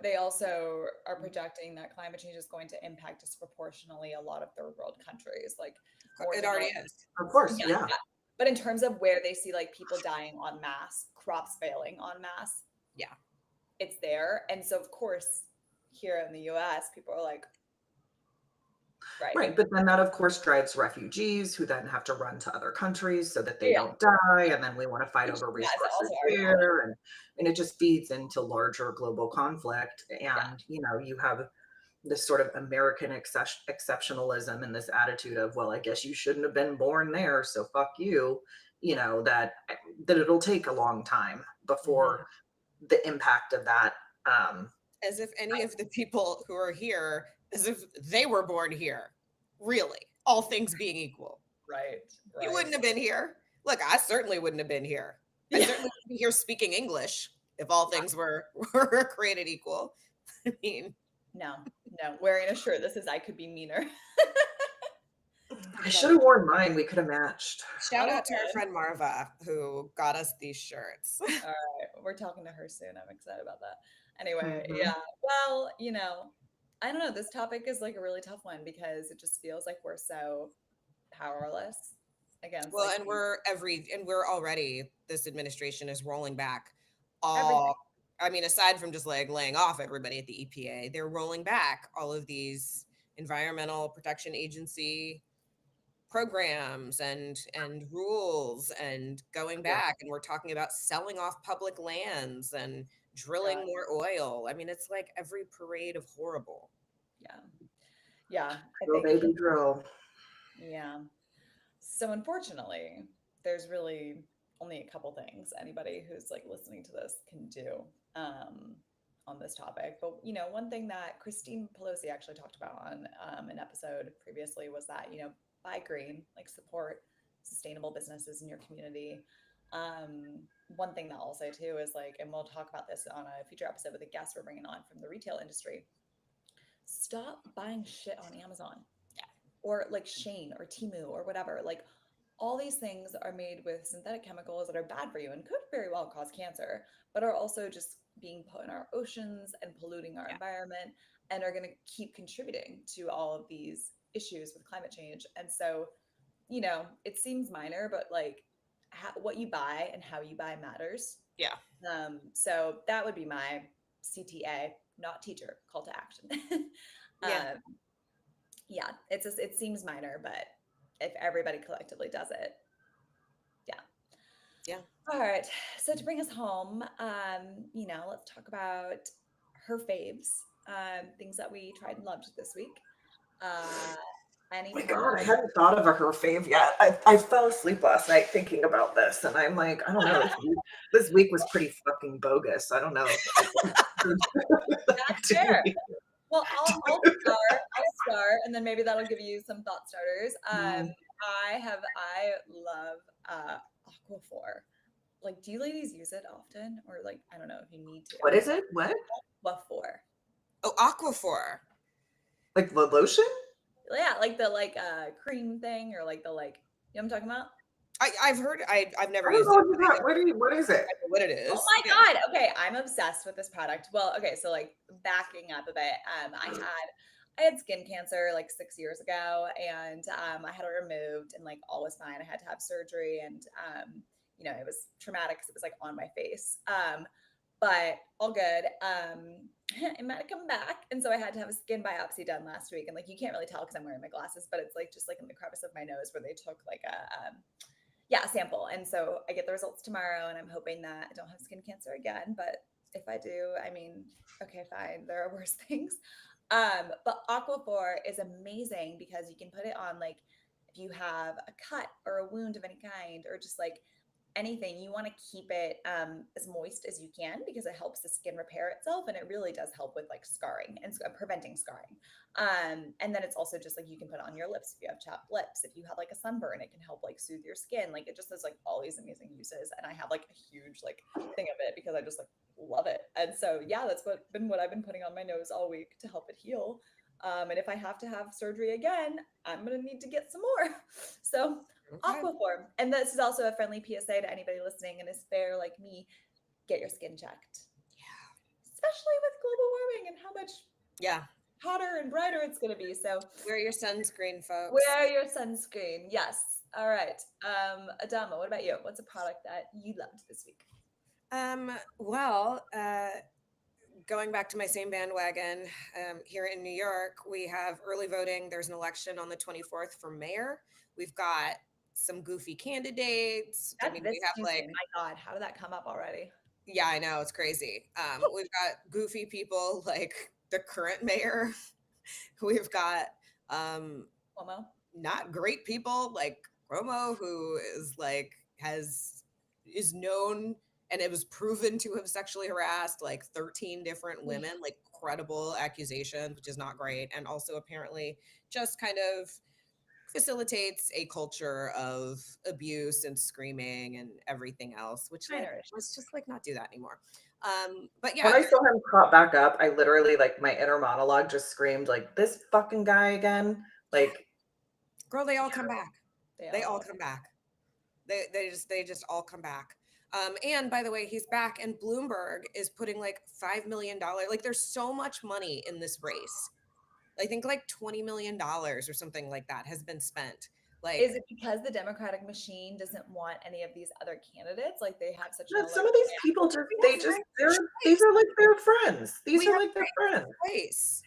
they also are projecting that climate change is going to impact disproportionately a lot of third world countries. Like it already is. Of course, yeah. But in terms of where they see like people dying en masse, crops failing en masse, it's there. And so of course, here in the US, people are like, right. But then that of course drives refugees who then have to run to other countries so that they don't die. And then we want to fight over resources here. And it just feeds into larger global conflict. And, you have this sort of American exceptionalism and this attitude of, well, I guess you shouldn't have been born there, so fuck you, that it'll take a long time before the impact of that. As if any of the people who are here, as if they were born here, really, all things being equal. Right. You wouldn't have been here. Look, I certainly wouldn't have been here. I certainly wouldn't be here speaking English if all things were created equal. I mean, no, wearing a shirt that says I could be meaner. I should have worn mine. We could have matched. Shout out to our friend Marva who got us these shirts. All right. We're talking to her soon. I'm excited about that. Anyway, yeah. Well, I don't know. This topic is like a really tough one because it just feels like we're so powerless against. Well, and we're already, this administration is rolling back all, I mean, aside from just like laying off everybody at the EPA, they're rolling back all of these Environmental Protection Agency programs and rules and going back. And we're talking about selling off public lands and drilling more oil. I mean, it's like every parade of horrible. Yeah. Drill, baby, drill. Yeah. So unfortunately, there's really only a couple things anybody who's like listening to this can do on this topic. But one thing that Christine Pelosi actually talked about on an episode previously was that buy green, like support sustainable businesses in your community. One thing that I'll say too is like, and we'll talk about this on a future episode with a guest we're bringing on from the retail industry. Stop buying shit on Amazon or like Shein or Temu or whatever. Like all these things are made with synthetic chemicals that are bad for you and could very well cause cancer, but are also just being put in our oceans and polluting our environment and are going to keep contributing to all of these issues with climate change. And so, it seems minor, but like what you buy and how you buy matters. Yeah. So that would be my CTA, not teacher, call to action. It seems minor, but if everybody collectively does it, yeah. All right. So to bring us home, let's talk about her faves, things that we tried and loved this week. Oh my God, I hadn't thought of a her fave yet. I fell asleep last night thinking about this, and I'm like, I don't know. This week was pretty fucking bogus. I don't know. That's fair. Well, I'll start, and then maybe that'll give you some thought starters. I love Aquaphor. like, do you ladies use it often? Or like, I don't know if you need to. What is it? What? What for? Oh, Aquaphor. Like the lotion? Yeah, like the cream thing, or like the like, you know what I'm talking about? I've heard. I've never I don't used know it. what is it? I know what it is. Oh my Yeah. God. Okay. I'm obsessed with this product. Well, okay. So like backing up a bit, I had skin cancer like 6 years ago, and I had it removed, and like all was fine. I had to have surgery, and you know, it was traumatic because it was like on my face. But all good. It might have come back. And so I had to have a skin biopsy done last week. And like, you can't really tell because I'm wearing my glasses, but it's like just like in the crevice of my nose where they took like a sample. And so I get the results tomorrow, and I'm hoping that I don't have skin cancer again. But if I do, I mean, okay, fine. There are worse things. But Aquaphor is amazing because you can put it on like if you have a cut or a wound of any kind, or just like anything, you want to keep it as moist as you can because it helps the skin repair itself, and it really does help with like scarring and preventing scarring. And then it's also just like you can put it on your lips if you have chapped lips. If you have like a sunburn, it can help like soothe your skin. Like it just has like all these amazing uses, and I have like a huge like thing of it because I just like love it. And so yeah, that's what I've been putting on my nose all week to help it heal. And if I have to have surgery again, I'm gonna need to get some more. So Okay. Aquaphor. And this is also a friendly PSA to anybody listening and is fair like me. Get your skin checked. Yeah. Especially with global warming and how much Yeah. hotter and brighter it's going to be. So Wear your sunscreen, folks. wear your sunscreen. Yes. All right. Adama, what about you? What's a product that you loved this week? Well, going back to my same bandwagon, here in New York, we have early voting. There's an election on the 24th for mayor. We've got some goofy candidates. That's we have like, my God, how did that come up already? yeah, I know, it's crazy. We've got goofy people like the current mayor. We've got Cuomo. not great people like Cuomo, who is like is known, and it was proven to have sexually harassed like 13 different women, like credible accusations, which is not great, and also apparently just kind of facilitates a culture of abuse and screaming and everything else, which like, let's just like not do that anymore. But yeah, when I saw him crop back up, I literally like my inner monologue just screamed like, this fucking guy again. Like, girl, they all come back. They all come back. They just all come back. And by the way, he's back, and Bloomberg is putting like $5 million. Like, there's so much money in this race. I think like $20 million or something like that has been spent. Like, is it because the Democratic machine doesn't want any of these other candidates? Like they have such some of these people these are like their friends. These are like their friends. Place.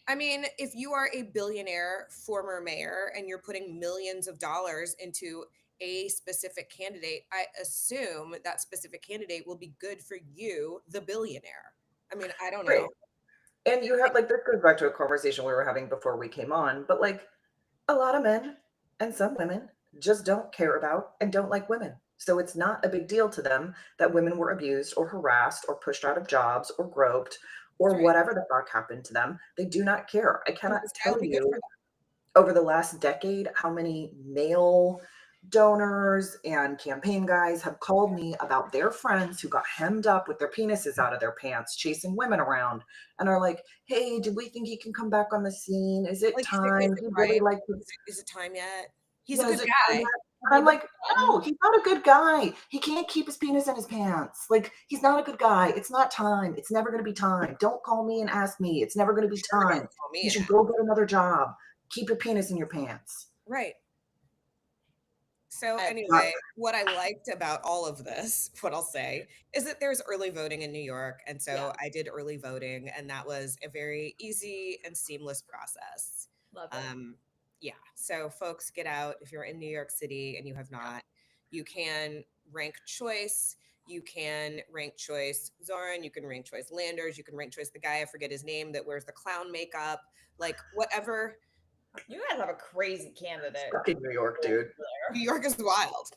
I mean, if you are a billionaire former mayor and you're putting millions of dollars into a specific candidate, I assume that specific candidate will be good for you, the billionaire. I mean, I don't know. Right. And you have like, this goes back to a conversation we were having before we came on, but like a lot of men and some women just don't care about and don't like women. So it's not a big deal to them that women were abused or harassed or pushed out of jobs or groped or whatever the fuck happened to them. They do not care. I cannot tell you over the last decade how many male donors and campaign guys have called me about their friends who got hemmed up with their penises out of their pants chasing women around and are like, hey, do we think he can come back on the scene? Is it time? Is it time yet? He's a good guy. I'm like, no, he's not a good guy. He can't keep his penis in his pants. Like, he's not a good guy. It's not time. It's never going to be time. Don't call me and ask me. It's never going to be time. You should go get another job. Keep your penis in your pants. Right. So anyway, what I liked about all of this, what I'll say, is that there's early voting in New York. And so I did early voting, and that was a very easy and seamless process. Love it. Yeah. So folks, get out. If you're in New York City and you have not, you can rank choice. You can rank choice Zoran. You can rank choice Landers. You can rank choice the guy, I forget his name, that wears the clown makeup. Like, whatever. You guys have a crazy candidate. Fucking New York, dude. New York is wild.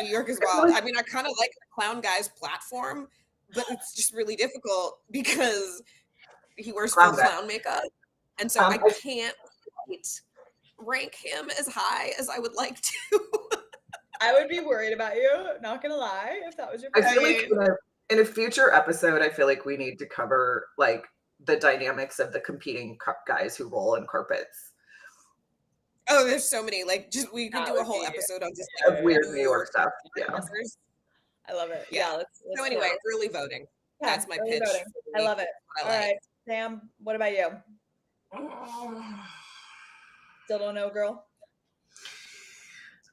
New York is wild. I mean, I kind of like the clown guy's platform, but it's just really difficult because he wears full clown makeup. And so I can't rank him as high as I would like to. I would be worried about you, not gonna lie, if that was your I pet. feel like in a future episode, I feel like we need to cover like the dynamics of the competing guys who roll in carpets. Oh, there's so many. Like, just we could That do a would whole be episode on just Of like weird New York stuff. Yeah. answers. I love it. Yeah. Yeah, let's So anyway, early voting. yeah, That's my early pitch. voting. for the I week. love it. I All like. right, Sam, what about you? Still don't know, girl?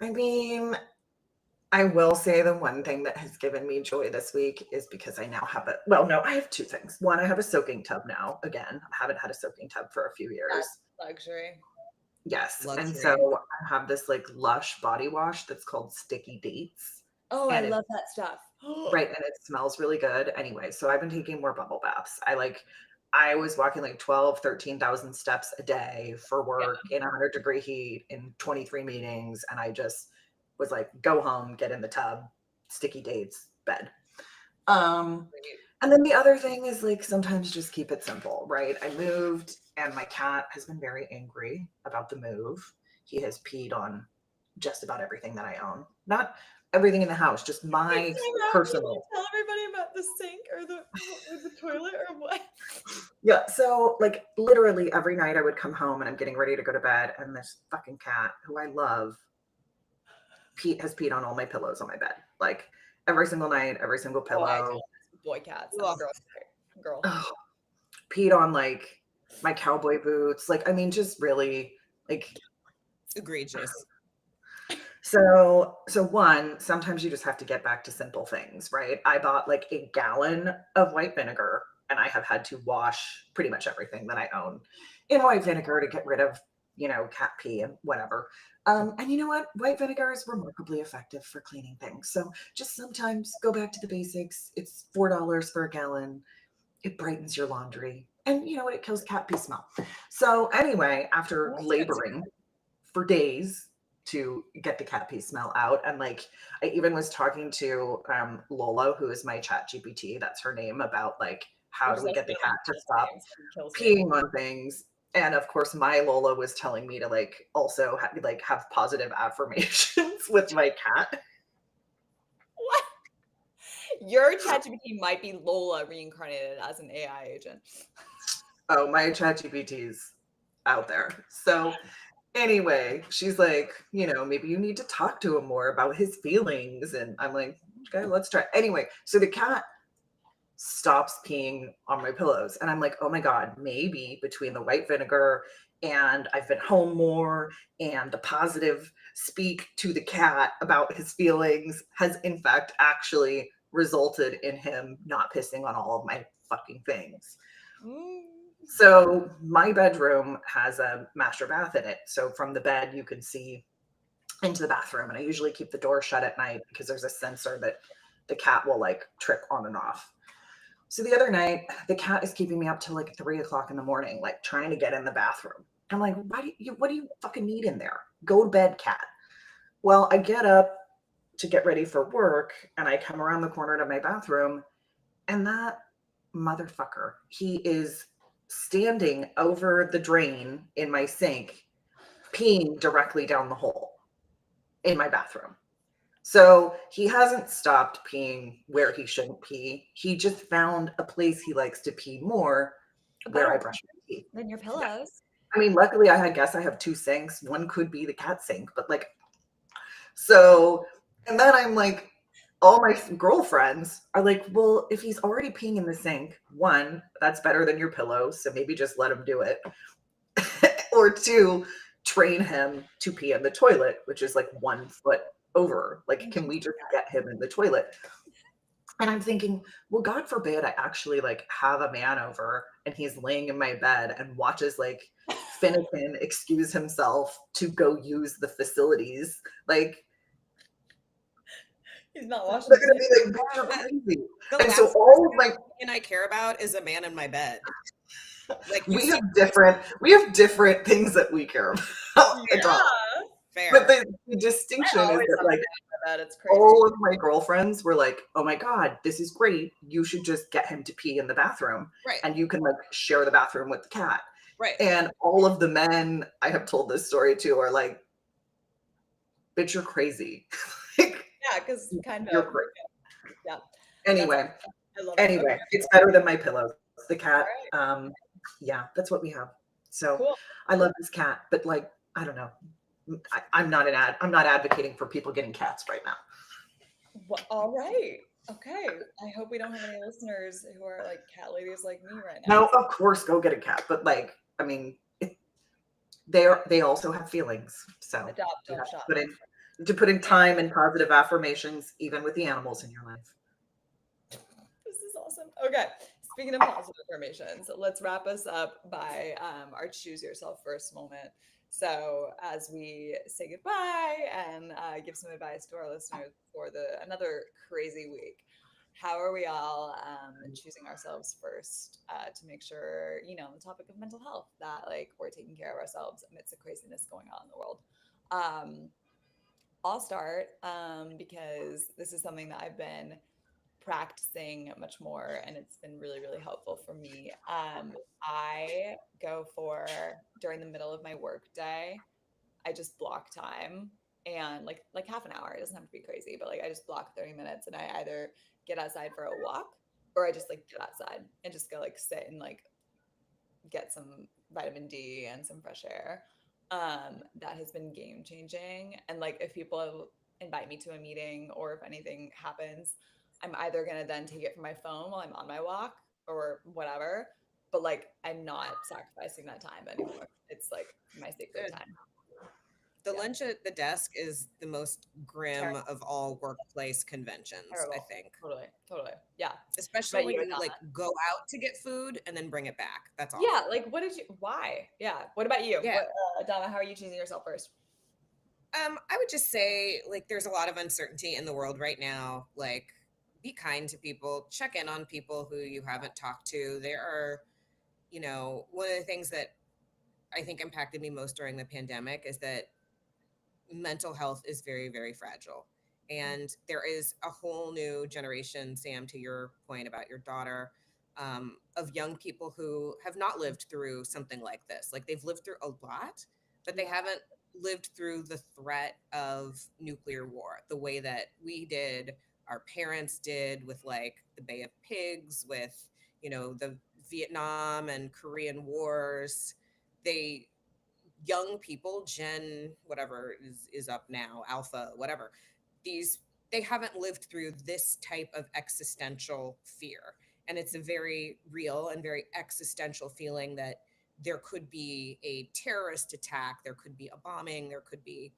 I mean, I will say the one thing that has given me joy this week is because I now have I have two things. One, I have a soaking tub now. Again, I haven't had a soaking tub for a few years. That's luxury. Yes. Luxury. And so I have this like Lush body wash that's called Sticky Dates. Oh, And I love that stuff. Right. And it smells really good. Anyway, so I've been taking more bubble baths. I was walking like 12, 13,000 steps a day for work in 100-degree heat in 23 meetings. And I just was like, go home, get in the tub, Sticky Dates, bed. And then the other thing is like, sometimes just keep it simple, right? I moved and my cat has been very angry about the move. He has peed on just about everything that I own. Not everything in the house, just my personal. Tell everybody about the sink or the toilet or what? Yeah, so like literally every night I would come home and I'm getting ready to go to bed and this fucking cat who I love has peed on all my pillows on my bed. Like every single night, every single pillow. Boy cats. Ugh. Girl. Oh, peed on like my cowboy boots. Like, I mean, just really like Egregious. So one, sometimes you just have to get back to simple things, right? I bought like a gallon of white vinegar and I have had to wash pretty much everything that I own in white vinegar to get rid of, cat pee and whatever. And you know what? White vinegar is remarkably effective for cleaning things. So just sometimes go back to the basics. It's $4 for a gallon. It brightens your laundry. And you know what? It kills cat pee smell. So anyway, after laboring for days to get the cat pee smell out. And like, I even was talking to Lola, who is my chat GPT, that's her name, about like, how do we get the cat to stop peeing on things? And of course, my Lola was telling me to like, also have positive affirmations with my cat. What? Your ChatGPT might be Lola reincarnated as an AI agent. Oh, my chat GPT's out there. So anyway, she's like, maybe you need to talk to him more about his feelings. And I'm like, okay, let's try. Anyway, so the cat stops peeing on my pillows. And I'm like, oh my God, maybe between the white vinegar and I've been home more and the positive speak to the cat about his feelings has in fact actually resulted in him not pissing on all of my fucking things. So my bedroom has a master bath in it. So from the bed, you can see into the bathroom. And I usually keep the door shut at night because there's a sensor that the cat will like trip on and off. So the other night, the cat is keeping me up till like 3 o'clock in the morning, like trying to get in the bathroom. I'm like, what do you fucking need in there? Go to bed, cat. Well, I get up to get ready for work and I come around the corner to my bathroom and that motherfucker, he is standing over the drain in my sink, peeing directly down the hole in my bathroom. So he hasn't stopped peeing where he shouldn't pee. He just found a place he likes to pee more where I brush my teeth. Than your pillows. I mean, luckily I guess I have 2 sinks. One could be the cat sink, but like, so, and then I'm like, all my girlfriends are like, well, if he's already peeing in the sink, 1, that's better than your pillows. So maybe just let him do it. Or 2, train him to pee in the toilet, which is like 1 foot over. Like, can we just get him in the toilet? And I'm thinking, well, God forbid I actually like have a man over and he's laying in my bed and watches like Finnegan excuse himself to go use the facilities. Like, he's not watching. they're gonna be like, you're crazy. The And so last all of my thing I care about is a man in my bed. Like we have different things that we care about. Yeah. Fair. But the distinction is that like it's crazy. all of my girlfriends were like, oh my God, this is great. You should just get him to pee in the bathroom. Right. And you can like share the bathroom with the cat. Right. And all of the men I have told this story to are like, bitch, you're crazy. Yeah, because kind You're of. great. Yeah. Anyway, I love it. Okay. it's better than my pillows. The cat, All yeah, that's what we have. So Cool. I love this cat, but like, I don't know. I'm not advocating for people getting cats right now. Well, all right. Okay. I hope we don't have any listeners who are like cat ladies like me right now. No, of course, go get a cat, but like, I mean, they also have feelings. So Adopt, you don't have shop. to put in time and positive affirmations, even with the animals in your life. This is awesome. Okay. Speaking of positive affirmations, let's wrap us up by our choose yourself first moment. So as we say goodbye and give some advice to our listeners for another crazy week, how are we all choosing ourselves first to make sure, on the topic of mental health, that like we're taking care of ourselves amidst the craziness going on in the world? I'll start because this is something that I've been practicing much more, and it's been really, really helpful for me. I go for during the middle of my work day, I just block time and like half an hour. It doesn't have to be crazy, but like I just block 30 minutes and I either get outside for a walk or I just like get outside and just go like sit and like get some vitamin D and some fresh air. That has been game changing. And like if people invite me to a meeting or if anything happens, I'm either gonna then take it from my phone while I'm on my walk or whatever. But like I'm not sacrificing that time anymore. It's like my sacred Good. time. The Yeah. lunch at the desk is the most grim Terrible. of all workplace conventions, Terrible. I think. Totally. Yeah. Especially But when you, you like Adama? go out to get food and then bring it back. That's Yeah. awful. Like, why? Yeah. What about you? Yeah. Adama, how are you choosing yourself first? I would just say like there's a lot of uncertainty in the world right now. Like be kind to people, check in on people who you haven't talked to. There are, one of the things that I think impacted me most during the pandemic is that mental health is very, very fragile. And there is a whole new generation, Sam, to your point about your daughter, of young people who have not lived through something like this. Like they've lived through a lot, but they haven't lived through the threat of nuclear war the way that we did, our parents did with like the Bay of Pigs, with, the Vietnam and Korean wars. They young people, Gen whatever is up now, Alpha, whatever, they haven't lived through this type of existential fear. And it's a very real and very existential feeling that there could be a terrorist attack, there could be a bombing, there could be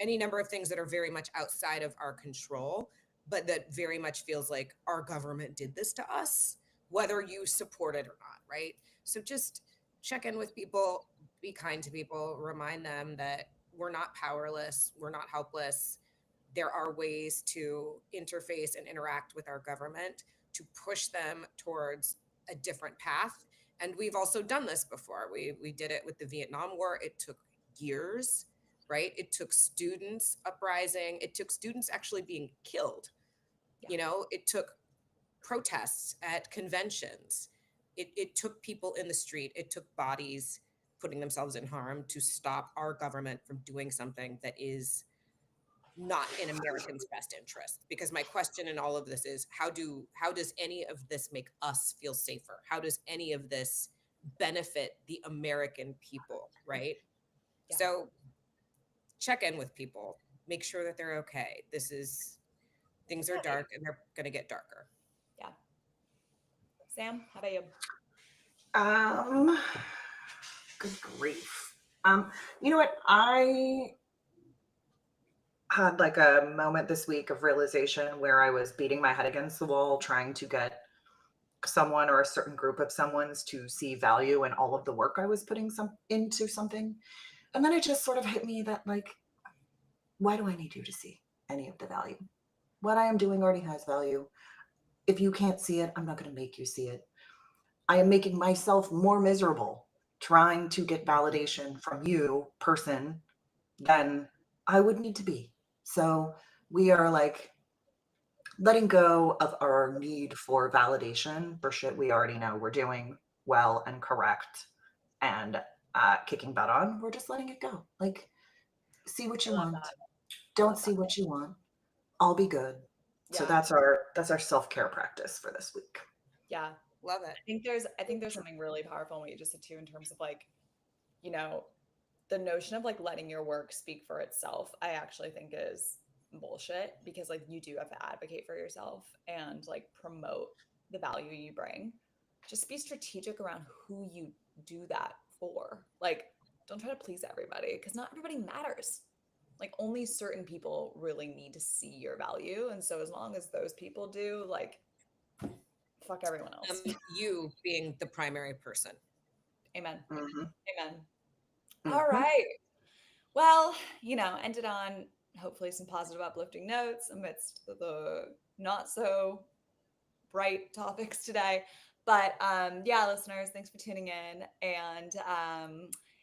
any number of things that are very much outside of our control, but that very much feels like our government did this to us, whether you support it or not, right? So just check in with people, be kind to people, remind them that we're not powerless, we're not helpless. There are ways to interface and interact with our government to push them towards a different path. And we've also done this before. We did it with the Vietnam War. It took years, right? It took students uprising. It took students actually being killed. It took protests at conventions. It took people in the street. It took bodies putting themselves in harm to stop our government from doing something that is not in Americans' best interest. Because my question in all of this is how does any of this make us feel safer? How does any of this benefit the American people, right? Yeah. So check in with people, make sure that they're okay. Things are dark and they're going to get darker. Yeah. Sam, how about you? Good grief. You know what? I had like a moment this week of realization where I was beating my head against the wall, trying to get someone or a certain group of someone's to see value in all of the work I was putting into something. And then it just sort of hit me that like, why do I need you to see any of the value? What I am doing already has value. If you can't see it, I'm not going to make you see it. I am making myself more miserable trying to get validation from you, person, than I would need to be. So we are like letting go of our need for validation for shit we already know we're doing well and correct and kicking butt on. We're just letting it go. Like, see what you want. Don't see what you want. I'll be good. So Yeah. that's our self-care practice for this week. Yeah. Love it. I think there's something really powerful in what you just said too, in terms of like, you know, the notion of like letting your work speak for itself, I actually think is bullshit, because like you do have to advocate for yourself and like promote the value you bring. Just be strategic around who you do that for. Like, don't try to please everybody, because not everybody matters. Like, only certain people really need to see your value. And so as long as those people do, like, fuck everyone else. You being the primary person. Amen. Mm-hmm. Amen. Mm-hmm. All right. Well, ended on hopefully some positive, uplifting notes amidst the not so bright topics today. But yeah, listeners, thanks for tuning in. And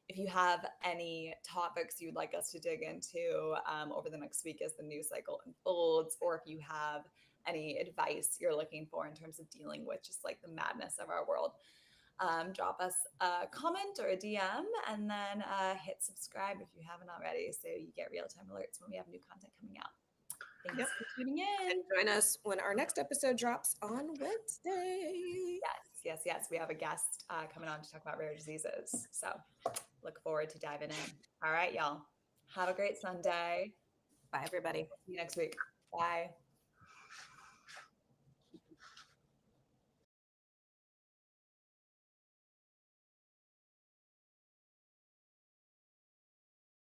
if you have any topics you'd like us to dig into over the next week as the news cycle unfolds, or if you have any advice you're looking for in terms of dealing with just like the madness of our world, drop us a comment or a DM, and then hit subscribe if you haven't already, so you get real-time alerts when we have new content coming out. Thanks for tuning in. And join us when our next episode drops on Wednesday. Yes. We have a guest coming on to talk about rare diseases. So look forward to diving in. All right, y'all. Have a great Sunday. Bye, everybody. See you next week. Bye.